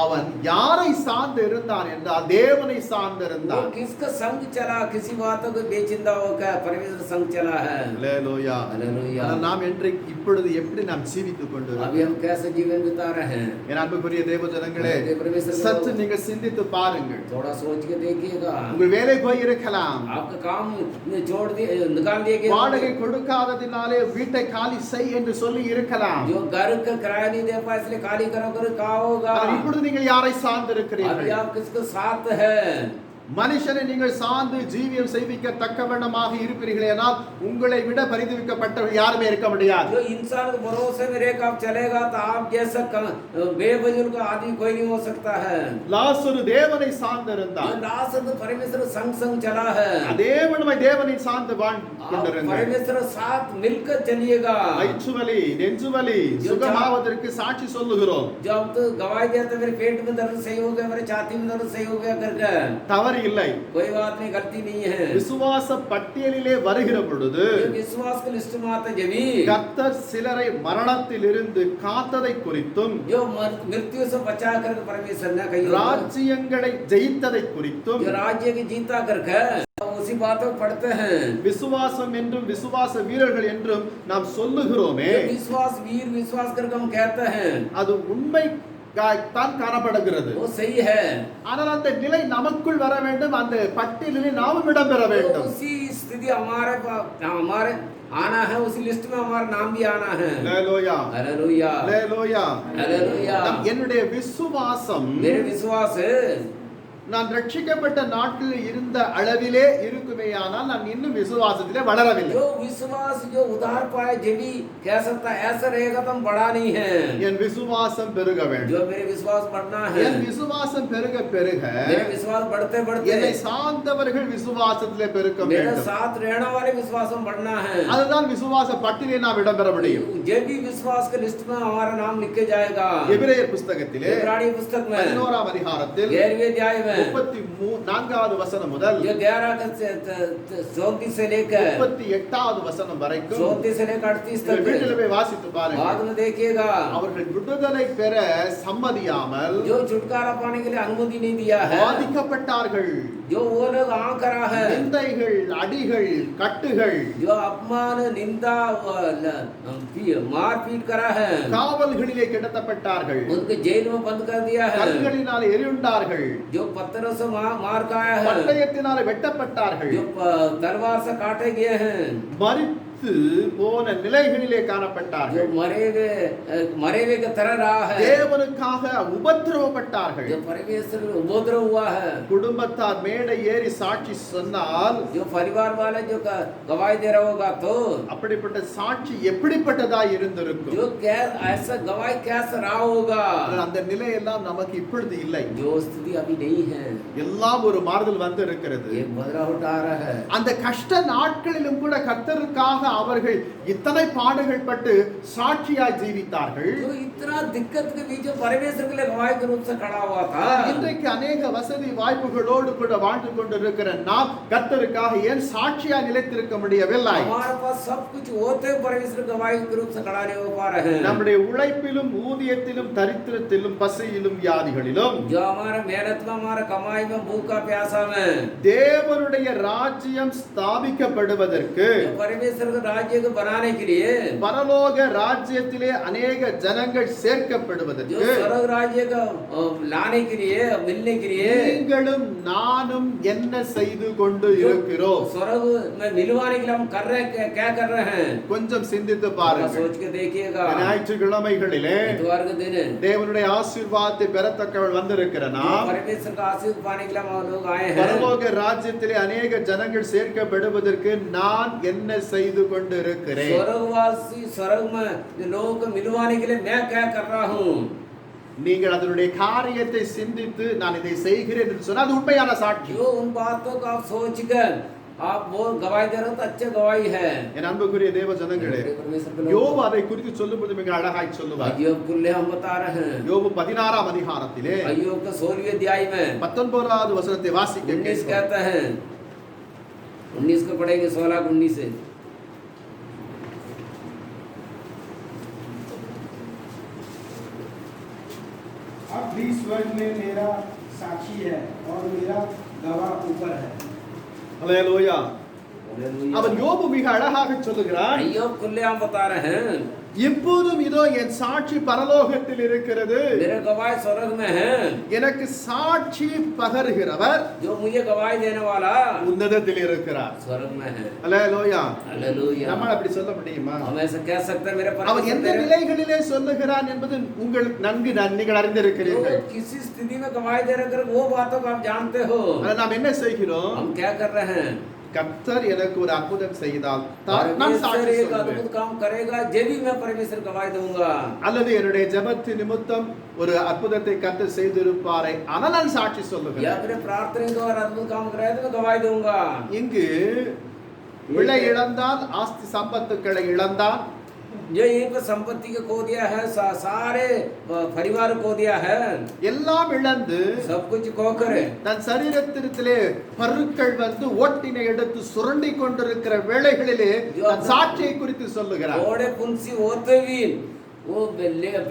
அவன் யாரை சார்ந்து இருந்தான் என்றால் தேவனை சார்ந்து இருந்தான். किसका संग चला, किसी बातों को बेचिंदा होकर परमेश्वर संग चला है। அல்லேலூயா. हालेलुया। நாம் இப்பொழுது எப்படி நாம் ஜீவித்துக் கொண்டிருக்கிறோம்? अभी हम कैसे जीवन बिता रहे हैं? என் அன்புக்குரிய தேவ ஜனங்களே, சற்று நீங்கள் சிந்தித்து பாருங்கள். थोड़ा सोच के देखिएगा। உங்கள் வேலை போய் இருக்கலாம், आपका काम छोड़ दिए, निकाल दिए गए, வாடகை கொடுக்காததினாலே வீட்டை காலி செய் என்று சொல்லி இருக்கலாம். जो घर का किराया नहीं दे पाए इसलिए खाली करो करो, कहा होगा। இப்பொழுது நீங்கள் யாரை சார்ந்து अभी இருக்கிறீர்கள்? आप किसके साथ है? மனுஷனை நீங்கள் சார்ந்து ஜீவியம் செய்விக்க தக்கவண்ணமாக இருப்பீர்களேனால் உங்களை விட பரிதவிக்கப்பட்டவர்கள் யாருமே இருக்க முடியாது. जो इंसान के भरोसे में रहकर आप चलेगा तो आप जैसा बेवजह का आदमी कोई नहीं हो सकता है. லாசரு தேவனை சார்ந்திருந்தார். लाजर तो परमेश्वर संग संग चला है. அதே மனமாய் தேவனை சார்ந்து வாழ்ந்து கொண்டிருந்தார். परमेश्वर साथ मिलकर चलिएगा. வயிற்றுவலி, நெஞ்சுவலி சுகமாவதற்கு சாட்சி சொல்லுகிறோம். जब तो गवाही देते मेरे पेट में दर्द सही हो गया, मेरे छाती में दर्द सही हो गया करके தவறு இல்லை. कोई बात नहीं, गलती नहीं है. விசுவாச பட்டியலிலே வருகிற பொழுது विश्वास के लिस्ट में आता जब கர்த்தர் சிலரை மரணத்திலிருந்து காத்ததை குறித்தும் जो मृत्यु से बचा कर परमेश्वर ने कही ராஜ்யங்களை ஜெயித்ததை குறித்தும் जो राज्य की जीता करके उसी बातों को पढ़ते हैं. விசுவாசம் என்றும் விசுவாச வீரர்கள் என்றும் நாம் சொல்லுகிறோமே, विश्वास वीर विश्वास करके हम कहते हैं அது உண்மை தான் காணப்படுகிறது. वो सही है. ஆனால் அந்த நிலை நமக்குள் வர வேண்டும், அந்த பட்டியலில் நாமும் இடம் பெற வேண்டும். उसी स्थिति हमारे आना है, उसी लिस्ट में हमारा नाम भी आना है. ஹல்லேலூயா, हालेलुया, ஹல்லேலூயா. हालेलुया. என்னுடைய விசுவாசம் मेरे विश्वास நான் ரட்சிக்கப்பட்ட நாட்டில் இருந்த அளவிலே இருக்குமேயானால் நான் இன்னும் விசுவாசத்திலே வளரவில்லை. जो विश्वास जो उधार पाए जब भी कह सकता है ऐसा रहेगा तो हम बड़ा नहीं है. என் விசுவாசம் பெருக வேண்டும். जो मेरे विश्वास बढ़ना है, என் விசுவாசம் பெருக பெருக मेरे विश्वास बढ़ते बढ़ते என்னை சார்ந்தவர்கள் விசுவாசத்திலே பெருக்க मेरे வேண்டும். साथ रहने वाले विश्वास में बढ़ना है. அதுதான் விசுவாச பட்டியலே நாம் இடம்பெற முடியும். जब भी विश्वास के लिस्ट में हमारा नाम लिखे जाएगा. எபிரேயர் புஸ்தகத்திலே इब्रानी पुस्तक में 11ஆம் அதிகாரத்தில் 11वें अध्याय में 34வது வசனம் முதல் जो 11 से लेकर 38வது வசனம் வரைக்கும் 34 से लेकर 38 तक வீட்டில் போய் வாசித்து பாருங்க. बाद में देखिएगा. அவர்கள் விடுதலை பெற சம்மதியாமல் जो छुटकारा पाने के लिए अनुमति नहीं दिया है, பாதிக்கப்பட்டார்கள். जो वो लोग आंकरा है, நிந்தைகள், அடிகள், கட்டுகள், जो अपमान निंदा मार पीट करा है, காவல்களிலே கிடத்தப்பட்டார்கள், उनके जेल में बंद कर दिया है, கற்களினால் எரியுண்டார்கள், जो पत्थरों से मार खाया है, பட்டயத்தினால் வெட்டப்பட்டார்கள், जो तलवार से काटे गए हैं, மரித்து போன நிலைகளிலே காணப்பட்டார்கள், जो मरे हुए की तरह रहा है, தேவனுக்காக உபத்திரவப்பட்டார்கள். जो परमेश्वर उपद्रव हुआ है, குடும்பத்தார் மேடை ஏறி சாட்சி சொன்னால் जो परिवार वाले जो गवाही दे रहा होगा तो அப்படிப்பட்ட சாட்சி எப்படிப்பட்டதாய் இருந்திருக்கும். जो ऐसा गवाही कैसा रहा होगा. அந்த நிலையெல்லாம் நமக்கு இப்பொழுது இல்லை. जो स्थिति अभी नहीं है, எல்லாம் ஒரு மாறுதல் வந்து இருக்கிறது. एक बदलाव आ रहा है. அந்த கஷ்ட நாட்களிலும் கூட கர்த்தருக்காக அவர்கள் இத்தனை பாடுகள் பட்டு சாட்சியாய் ஜீவித்தார்கள். जो इतना दिक्कत के बीच परमेश्वर के लिए गवाही के रूप से खड़ा हुआ था. இன்றைக்கு अनेक வசதி வாய்ப்புகளோடு கூட வாழ்ந்து கொண்டிருக்கிற நாம் கர்த்தருக்காக ஏன் சாட்சியாய் நிலைத்திருக்க முடியவில்லை? हमारे पास सब कुछ होते परमेश्वर गवाही के रूप से खड़ा नहीं हो पा रहे हैं. நம்முடைய உழைப்பிலும் ஊதியத்திலும் தரித்திரத்திலும் பசியிலும் வியாதிகளிலும் जो हमारे मेहनत में, हमारे कमाई में, भूखा प्यासा में தேவனுடைய ராஜ்யம் ஸ்தாபிக்கப்படுவதற்கு परमेश्वर के राज्य को बनाने के लिए, பரலோக ராஜ்யத்திலே अनेक ஜனங்கள் जो சேர்க்கப்படுவதற்கு स्वर्ग राज्य को लाने के लिए, मिलने के लिए நீங்களும் நானும் என்ன செய்து கொண்டு இருக்கிறோம்? स्वर्ग में मिलवाने के लिए हम कर रहे हैं, क्या कर रहे हैं? கொஞ்சம் சிந்தித்து थोड़ा பாருங்கள். सोच के देखिएगा. ஞாயிற்றுக்கிழமைகளிலே इतवार के दिन தேவனுடைய ஆசீர்வாதத்தை பெறத்தக்கவள் வந்திருக்கிற நாம் परमेश्वर का आशीर्वाद पाने के लिए हम लोग आए हैं. பரலோக ராஜ்யத்திலே अनेक ஜனங்கள் சேர்க்கப்படுவதற்கு நான் என்ன செய்து கொண்டு இருக்கிறேன்? स्वर्गवासी स्वर्ग में जो लोगों को मिलवाने के लिए मैं क्या कर रहा हूँ? நீங்கள் அதனுடைய காரியத்தை சிந்தித்து நான் இதை செய்கிறேன் என்று சொன்னால் அது உண்மையான சாட்சி. जो उन बातों को आप सोच कर आप वो गवाही दे रहे हो तो अच्छा गवाही है. என் அன்புக்குரிய தேவ ஜனங்களே, परमेश्वर के யோபு அதை குறித்து சொல்லும்போது மிக அழகாய் சொல்லுவார். अय्यूब के लिए हम बता रहे हैं. யோபு 16ஆம் அதிகாரத்திலே अय्यूब का 16वें अध्याय में 19வது வசனத்தை வாசிக்க 19 கேட்கிறோம். कहता है. 19 को पढ़ेंगे 16 19 से. अब भी स्वर्ग में मेरा साक्षी है और मेरा गवाह ऊपर है. ஹல்லேலூயா. அவன் யோபு மிக அழகாக சொல்லுகிறான், अय्यूब खुलेआम बता रहे हैं, இப்போதும் இதோ என் சாட்சி பரலோகத்தில் இருக்கிறது, मेरे गवाही स्वर्ग में है, எனக்கு சாட்சி பகருகிறவர் जो मुझे गवाही देने वाला உன்னதத்தில் இருக்கிறார். स्वर्ग में है। அல்லேலூயா. हालेलुया। நம்ம அப்படி சொல்ல முடியுமா? हम ऐसा कह सकते हैं, मेरे அவன் எந்த परमेश्वर நிலைகளிலே சொல்லுகிறான் என்பது உங்களுக்கு நன்கு நீங்கள் அறிந்திருக்கிறீர்கள். जो किसी स्थिति में गवाही दे रहे वो बातों को आप जानते हो। ஆனால் நாம் என்ன செய்கிறோம்? हम क्या कर रहे हैं? கர்த்தர் எனக்கு ஒரு அற்புதம் செய்தால் நான் சாட்சி परमेश्वर एक சொல்வேன். अद्भुत काम करेगा, जब भी मैं परमेश्वर गवाही दूंगा। அல்லது என்னுடைய ஜெபத்தின் நிமித்தம் ஒரு அற்புதத்தை கர்த்தர் செய்திருப்பாரே, ஆனால் நான் சாட்சி சொல்லுகிறேன். या मेरे प्रार्थना के द्वारा अद्भुत काम कराया तो मैं गवाही दूंगा। இங்கு விளை இழந்தால், ஆஸ்தி சம்பத்துக்களை இழந்தால், जो यहीं पर संपत्ति को खो दिया है, सारे परिवार को खो दिया है, எல்லாம் இழந்து सब कुछ खोकर தன் சரீரத்திலே பருக்கள் வந்து ஓட்டினை எடுத்து சுரண்டி கொண்டிருக்கிற வேளைகளிலே தன் சாட்சியை குறித்து சொல்லுகிறார். थोड़े पुंसी होते भी वो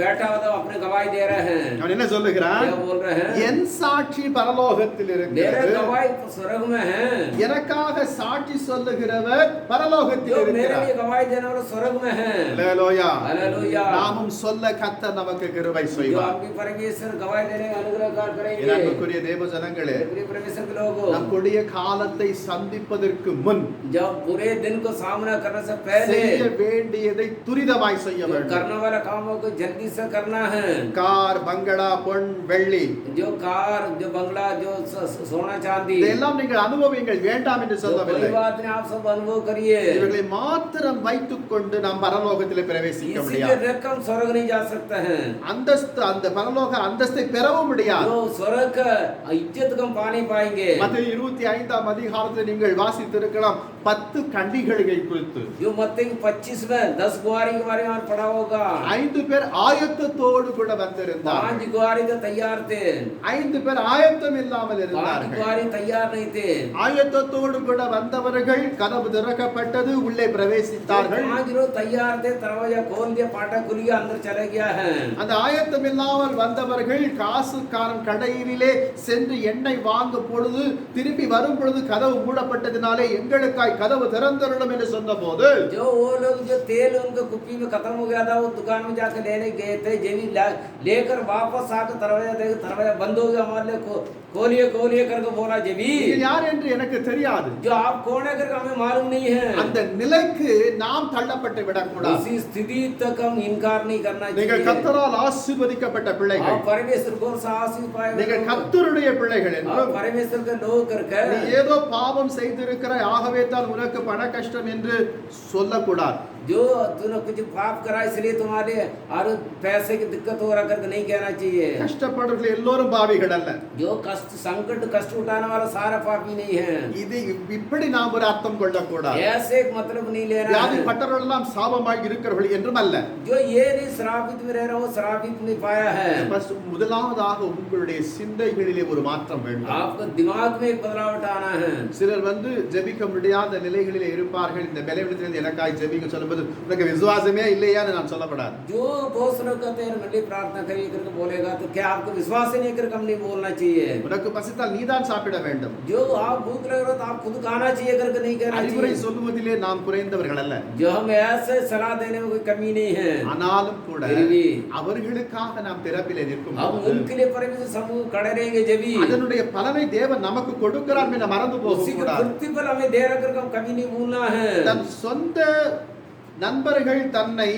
बैठा हुआ अपने गवाही दे रहे हैं। அவன் என்ன சொல்லுகிறான்? क्या बोल रहे हैं? என் சாட்சி பரலோகத்தில் मेरे இருக்கிறது, गवाही स्वर्ग में है, எனக்காக சாட்சி சொல்லுகிறவர் பரலோகத்தில் जो मेरे இருக்கிறார். लिए गवाही देने वाला स्वर्ग में है। அல்லேலூயா. हालेलुया। நாமும் சொல்ல கர்த்தர் நமக்கு கிருபை जो செய்வார். आपकी परमेश्वर गवाही देने का अनुग्रह कार्य करेंगे। என் அன்புக்குரிய தேவ ஜனங்களே, प्रिय परमेश्वर के लोगों, நம் கொடிய காலத்தை சந்திப்பதற்கு முன் जब बुरे दिन को सामना करने से पहले செய்ய வேண்டியதை துரிதமாய் செய்ய जो வேண்டும். करने वाला कामों को जल्दी से करना है। கார், பங்களா, பொன், வெள்ளி जो कार, जो बंगला, जो सोना चांदी, இதெல்லாம் நீங்கள் அனுபவிங்கள், வேண்டாம் என்று जो சொல்லவில்லை. कोई बात नहीं, आप सब अनुभव करिए। இவர்களை மாத்திரம் வைத்துக் கொண்டு நாம் பரலோகத்திலே பிரவேசிக்க इसी के முடியாது. रकम स्वर्ग नहीं जा सकते हैं। அந்தஸ்து, அந்த பரலோக அந்தஸ்தை பெறவும் முடியாது. जो स्वर्ग का इज्जत कम पा नहीं पाएंगे। மத்தேயு 25ஆம் அதிகாரத்தில் நீங்கள் வாசித்திருக்கலாம் 10 கண்டிகைகளை குறித்து. जो मत्ती 25 में 10 गुआरी के बारे में पढ़ा होगा। 5 பேர் ஆயத்தத்தோடு கூட வந்திருந்தார்கள். 5 गुआरी तो तैयार थे, 5 பேர் ஆயத்தம் இல்லாமல் 5 இருந்தார்கள். गुआरी तैयार नहीं थे। ஆயத்தத்தோடு கூட வந்தவர்கள் கதவு திறக்கப்பட்டது, உள்ளே பிரவேசித்தார்கள். 5 लोग तैयार थे, दरवाजा खोल दिया, पाटा खुल गया, अंदर चले गया है। அந்த ஆயத்தம் இல்லாமல் வந்தவர்கள் காசுக்காரன் கடையிலே சென்று எண்ணெய் வாங்கும் பொழுது திரும்பி வரும் பொழுது கதவு மூடப்பட்டதினாலே எங்களுக்காய் கதவு திறந்தருளும் என்று சொன்னபோது, जो वो लोग जो तेल उनके कुप्पी में खत्म हो गया था, वो दुकान में जाकर लेने गए थे, जेबी लेकर वापस आकर दरवाजा देख दरवाजा बंद हो गया, हमारे खोलिए खोलिए करके बोला जेबी, நீங்கள் யார் என்று எனக்கு தெரியாது. जो आप कौन है करके हमें मालूम नहीं है। அந்த நிலைக்கு நாம் தள்ளப்பட்டு விடக்கூடாது. उसी स्थिति तक हम इनकार नहीं करना நீங்கள் चाहिए। கர்த்தரால் ஆசீர்வதிக்கப்பட்ட பிள்ளைகள், आप परमेश्वर को आशीष पाए, நீங்கள் கர்த்தருடைய பிள்ளைகள் आप என்றும், परमेश्वर के लोग करके நீ ஏதோ பாவம் செய்திருக்கிறாய் ஆகவே தான் உனக்கு பண கஷ்டம் என்று சொல்லக்கூடாது. जो तूने कुछ पाप करा इसलिए तुम्हारे और पैसे की दिक्कत हो रहा करके नहीं कहना चाहिए। கஷ்டப்படுறவர்கள் எல்லோரும் பாவிகள் அல்ல. जो कष्ट संकट कष्ट उठाने वाला सारा पापी नहीं है। இது இப்படி நாம் ஒரு அர்த்தம் கொள்ளக்கூடாது. ऐसे एक मतलब नहीं लेना வியாதி है। பட்டவர்கள் எல்லாம் சாபமாய் இருக்கிறவர்கள் என்றும் அல்ல. जो ये नहीं श्रापित में रह रहा वो श्रापित नहीं पाया है। First, முதலாவதாக உங்களுடைய சிந்தைகளிலே ஒரு மாற்றம் வேண்டும். आपको दिमाग में एक बदलाव आना है। சிலர் வந்து ஜெபிக்க முடியாத நிலைகளிலே இருப்பார்கள். இந்த பலவீனத்திலிருந்து எனக்காய் ஜெபிக்க சொல்லும்போது உனக்கு விசுவாசமே இல்லையான்னு நான் சொல்லப்படாது. जो बहुत लोग कहते हैं मंडली प्रार्थना करिए करके बोलेगा तो क्या आपको विश्वास ही नहीं करके हम नहीं बोलना चाहिए। உனக்கு பசித்தால் நீதான் சாப்பிட வேண்டும். जो आप भूख लग रहा हो तो आप खुद खाना चाहिए करके नहीं कहना அறிவுரை चाहिए। சொல்லுவதிலே நாம் குறைந்தவர்கள் அல்ல. जो हम ऐसे सलाह देने में कोई कमी नहीं है, ஆனாலும் கூட फिर भी அவர்களுக்காக நாம் திறப்பிலே நிற்கும் हम போது उनके लिए परमेश्वर समूह खड़े रहेंगे जब भी அதனுடைய பலனை தேவன் நமக்கு கொடுக்கிறார் என்று மறந்து उसी போக के கூடாது. प्रतिफल हमें दे रहा करके हम कभी नहीं भूलना है। தன் சொந்த நண்பர்கள் தன்னை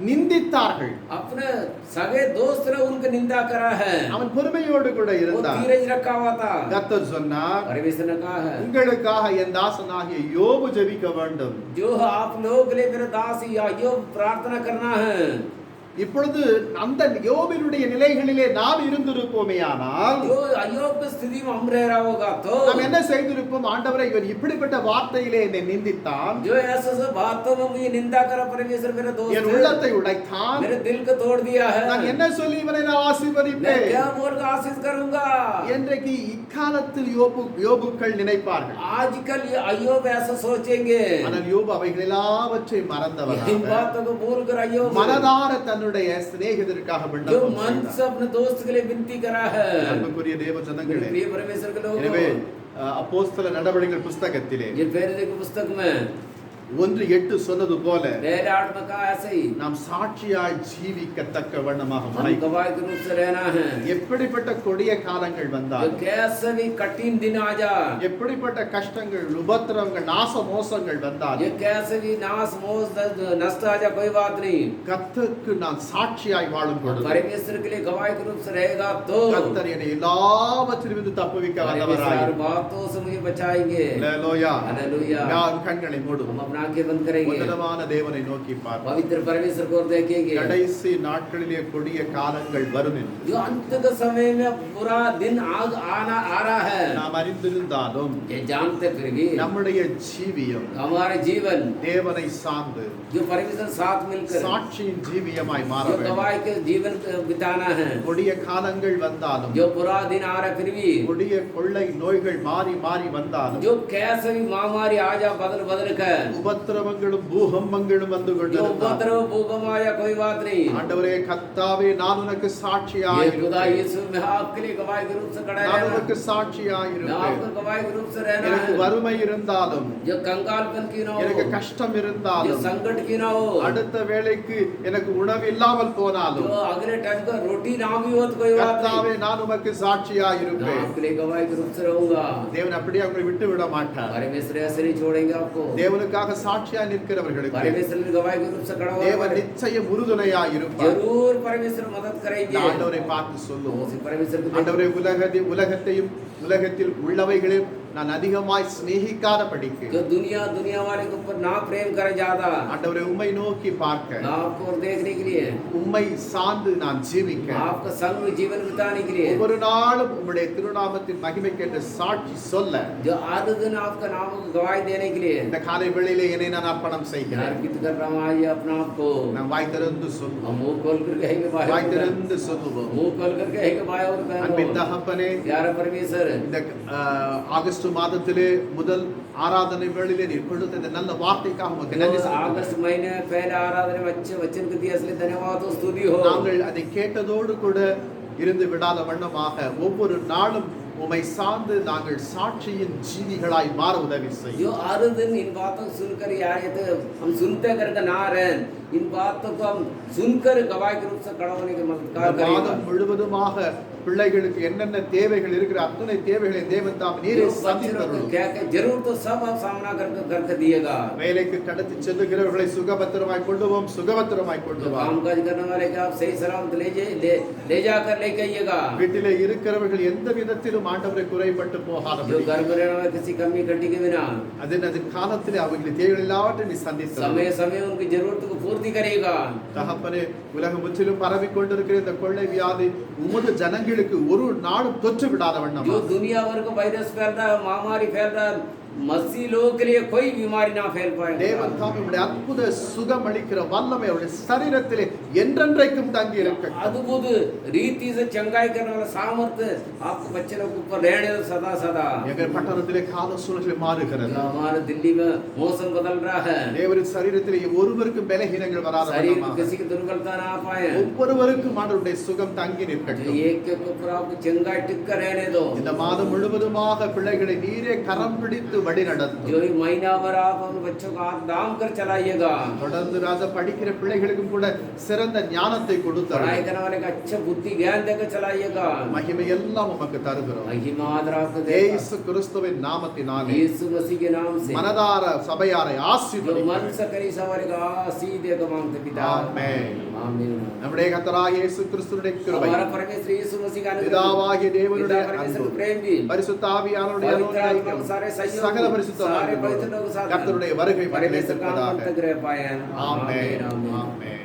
நிந்தித்தார்கள். अपने सगे दोस्त ने उनकी निंदा करा है, அவன் பொறுமையோடு கூட वो இருந்தான். धीरज रखा हुआ था। கர்த்தர் சொன்னார், परमेश्वर ने कहा है உங்களுக்காக என் தாசனாகிய யோபு ஜெபிக்க வேண்டும். जो आप लोग के लिए मेरे दास யோபு प्रार्थना करना है। இப்பொழுது அந்த யோபினுடைய நிலைகளிலே நாம் இருந்திருப்போமேயானால் जो अय्योब की स्थिति में हम रह रहा होगा तो நாம் என்ன செய்திருப்போம்? ஆண்டவரே, இவன் இப்படிப்பட்ட வார்த்தையிலே என்னை நிந்தித்தான், जो ऐसे सब बातों में मुझे निंदा करा, परमेश्वर मेरे என் दोस्त உள்ளத்தை உடைத்தான், मेरे दिल को तोड़ दिया है, நான் என்ன சொல்லி இவனை நான் मैं ஆசீர்வதிப்பேன் क्या बोलकर आशीष करूंगा। என்றைக்கு இக்காலத்தில் யோபுக்கள் நினைப்பார்கள். आजकल ये अय्योब ऐसा सोचेंगे, ஆனால் யோபு அவைகள் எல்லாவற்றையும் इन மறந்தவனாக बातों को भूलकर अय्योब மனதார தன்னுடைய சிநேகிதருக்காக जो விண்ணப்பம் मन से செய்தார். अपने दोस्त के लिए विनती करा है। அன்புக்குரிய தேவ ஜனங்களே, प्रिय परमेश्वर के எனவே लोगों, அப்போஸ்தல நடவடிக்கைகள் புஸ்தகத்திலே ये फेरियों की पुस्तक में 1:8 சொன்னது போல पहले 8 में कहा ऐसे ही நாம் சாட்சியாய் ஜீவிக்கத்தக்க வண்ணமாக हम முனை गवाह के रूप से रहना है। எப்படிப்பட்ட கொடிய காலங்கள் जो வந்தால் कैसे भी कठिन दिन आ जा, எப்படிப்பட்ட கஷ்டங்கள் உபத்திரவங்கள் நாச மோசங்கள் வந்தால் ये कैसे भी नाश मोह नष्ट आ जा, कोई बात नहीं। கர்த்தருக்கு நான் சாட்சியாய் வாழும் பொழுது परमेश्वर के लिए गवाह के रूप से रहेगा तो கர்த்தர் என்னை எல்லாவற்றிலிருந்து தப்புவிக்க परमेश्वर வல்லவராய் हर बातों से मुझे बचाएंगे। ஹalleluya हालेलुया। யார் கண்களை மூடும் हम अपना आंखें बंद करेंगे, உன்னதமான தேவனை நோக்கி பார்ப்போம் पवित्र परमेश्वर को देखेंगे। கடைசி நாட்களிலே கொடிய காலங்கள் வரும் என்று जो अंत के समय में बुरा दिन आ रहा है, நாம் அறிந்திருந்தாலும் ये जानते फिर भी நம்முடைய ஜீவியம் हमारे जीवन தேவனை சார்ந்து जो परमेश्वर साथ मिलकर சாட்சியின் ஜீவியமாய் மாற जो வேண்டும் गवाह के जीवन बिताना है। கொடிய காலங்கள் வந்தாலும் जो बुरा दिन आ रहा है फिर भी, கொடிய கொள்ளை நோய்கள் மாறி மாறி வந்தாலும் जो कैसे भी महामारी आ जा बदल बदल कर, உபத்திரவங்களும் பூகம்பங்களும் வந்து जो கொண்டிருந்தாலும் उपद्रव भूकंप आया कोई बात नहीं। ஆண்டவரே கர்த்தாவே நான் உனக்கு சாட்சியாய் ये खुदा இருப்பேன் यीशु मैं आपके लिए गवाह के रूप से खड़ा நான் रहना, உனக்கு சாட்சியாய் मैं இருப்பேன் आपको गवाह के रूप से रहना எனக்கு है। வறுமை இருந்தாலும் जो कंगालपन की ना எனக்கு हो, கஷ்டம் जो இருந்தாலும் संकट की ना हो, அடுத்த வேளைக்கு எனக்கு உணவு இல்லாமல் போனாலும் जो अगले टाइम का रोटी ना भी हो तो कोई बात கர்த்தாவே नहीं, நான் உமக்கு சாட்சியாய் मैं இருப்பேன் आपके लिए गवाह के रूप से रहूंगा। தேவன் அப்படியே அவங்களை விட்டு விட மாட்டார் परमेश्वर ऐसे नहीं छोड़ेंगे आपको। தேவனுக்காக சாட்சியாய் நிற்கிறவர்களுக்கு परमेश्वर ने गवाह के रूप से खड़ा தேவன் हुआ, நிச்சயம் உறுதுணையாய் இருப்பார் जरूर परमेश्वर मदद करेंगे। இந்த ஆண்டவரை பார்த்து சொல்லுவோம் उसी परमेश्वर को ஆண்டவரே உலகத்தையும் உலகத்தில் உள்ளவைகளையும் நான் அதிகமாய் சிநேகிக்காதபடிக்கு जो दुनिया वाले के ऊपर ना प्रेम करे ज्यादा, ஆண்டவரே உம்மை நோக்கி பார்க்க आपको और देखने के लिए, உம்மை சார்ந்து நான் ஜீவிக்க आपका संग में जीवन बिताने के लिए, ஒவ்வொரு நாளும் உம்முடைய திருநாமத்தின் மகிமைக்கென்று சாட்சி சொல்ல जो आधे दिन आपका नाम को गवाही देने के लिए இந்த காலை வேளையிலே என்னை நான் அர்ப்பணம் செய்கிறேன் अर्पित कर रहा हूँ आज अपना आपको। நான் வாய் திறந்து சொல்லுவோம் हम मुंह खोल कर कहेंगे भाई, வாய் திறந்து சொல்லுவோம் मुंह खोल कर कहेंगे भाई और அன்பின் बहनों, தகப்பனே प्यारा परमेश्वर, இந்த ஆகஸ்ட் மாதத்திலே முதல் ஆராதனை வேளையிலே நீர் கொடுத்த இந்த நல்ல வார்த்தைக்காக உமக்கு நன்றி जो செலுத்துகிறேன். अगस्त महीने में पहले आराधना में अच्छे वचन को दिया, इसलिए धन्यवाद और स्तुति हो। நாங்கள் அதை கேட்டதோடு கூட இருந்து விடாத வண்ணமாக ஒவ்வொரு நாளும் உம்மை சார்ந்து நாங்கள் சாட்சியின் ஜீவிகளாய் மாற உதவி செய்யும். जो हर दिन इन बातों को सुनकर ही आए थे, हम सुनते करके ना रहे, इन बातों को हम सुनकर गवाह के रूप से खड़ा होने के मददगार இந்த करेगा। மாதம் முழுவதுமாக பிள்ளைகளுக்கு என்னென்ன தேவைகள் இருக்கிற அத்தனை தேவைகளை தேவன் தாம் நீரே जो बच्चों को சந்தித்தருளும். क्या क्या जरूर तो सब आप सामना करके दिएगा। வேலைக்கு கடத்தி செல்லுகிறவர்களை சுகபத்திரமாய் கொண்டு போவோம், சுகபத்திரமாய் கொண்டு जो வா. काम काज करने वाले के आप सही सलामत ले जाकर लेके आइएगा। வீட்டிலே இருக்கிறவர்கள் எந்த விதத்திலும் ஆண்டவரை குறைபட்டு जो போகாதபடி घर में रहने वाले किसी कमी कटी के बिना அதன் காலத்திலே அவர்களுடைய தேவைகள் எல்லாவற்றையும் நீ சந்தித்தருளும். समय समय उनकी जरूरत को पूर्ति करेगा। தகப்பனே உலகம் முற்றிலும் பரவி கொண்டிருக்கிற இந்த கொள்ளை வியாதி உமது ஜனங்களுக்கு ஒரு நாளும் தொற்று விடாத வண்ணம் जो दुनिया भर को वायरस फैल रहा है, महामारी फैल रहा है, मसीह लोगों के लिए कोई बीमारी ना फैल पाएगा। தேவன் தாம் உம்முடைய அற்புத சுகம் அளிக்கிற வல்லமை அவருடைய சரீரத்திலே என்றென்றைக்கும் தங்கி இருக்கட்டும். अद्भुत रीति से चंगाई करने वाला सामर्थ्य आपको बच्चे लोग के ऊपर रहने दो सदा सदा। எங்கள் பட்டணத்திலே கால சூழ்நிலை மாறுகிறது. जो हमारे दिल्ली में मौसम बदल रहा है, தேவரின் சரீரத்திலே ஒருவருக்கும் பலஹீனங்கள் வராத शरीर में வண்ணமாக किसी की दुर्बलता ना आ पाए, ஒவ்வொருவருக்கும் ஆண்டவருடைய சுகம் தங்கி जो நிற்கட்டும். एक के ऊपर आपको चंगाई टिक कर रहने दो। இந்த மாதம் முழுவதுமாக பிள்ளைகளை நீரே கரம் பிடித்து வழி நடத்தும். जो ये महीना भर आप उन बच्चों को हाथ दाम कर चलाइएगा। தொடர்ந்து ராஜா படிக்கிற பிள்ளைகளுக்கும் கூட சிறந்த ஞானத்தை पढ़ाई கொடுத்தார். करने वाले का अच्छा बुद्धि ज्ञान देकर चलाइएगा। மகிமை எல்லாம் உமக்கு தருகிறோம். महिमा आदर आपको देगा இயேசு கிறிஸ்துவின் நாமத்தினாலே यीशु मसीह के नाम से। மனதார சபையாரை जो ஆசீர்வதிக்கிறேன். मन से करी सवारी का आशीष देगा मांगते पिता। ஆமென். आमीन। நம்முடைய கர்த்தராகிய இயேசு கிறிஸ்துவின் கிருபை, हमारा परमेश्वर यीशु मसीह का अनुग्रह, பிதாவாகிய தேவனுடைய पिता परमेश्वर அன்பு, का प्रेम भी, பரிசுத்த ஆவியானவருடைய पवित्र आत्मा அனுக்கிரகம், के सारे सहयोग, சகல பரிசுத்த सारे पवित्र लोग साथ கர்த்தருடைய வருகை परमेश्वर का பரிசுத்தமாக अंत ग्रह पाए। ஆமென். आमीन। ஆமென்.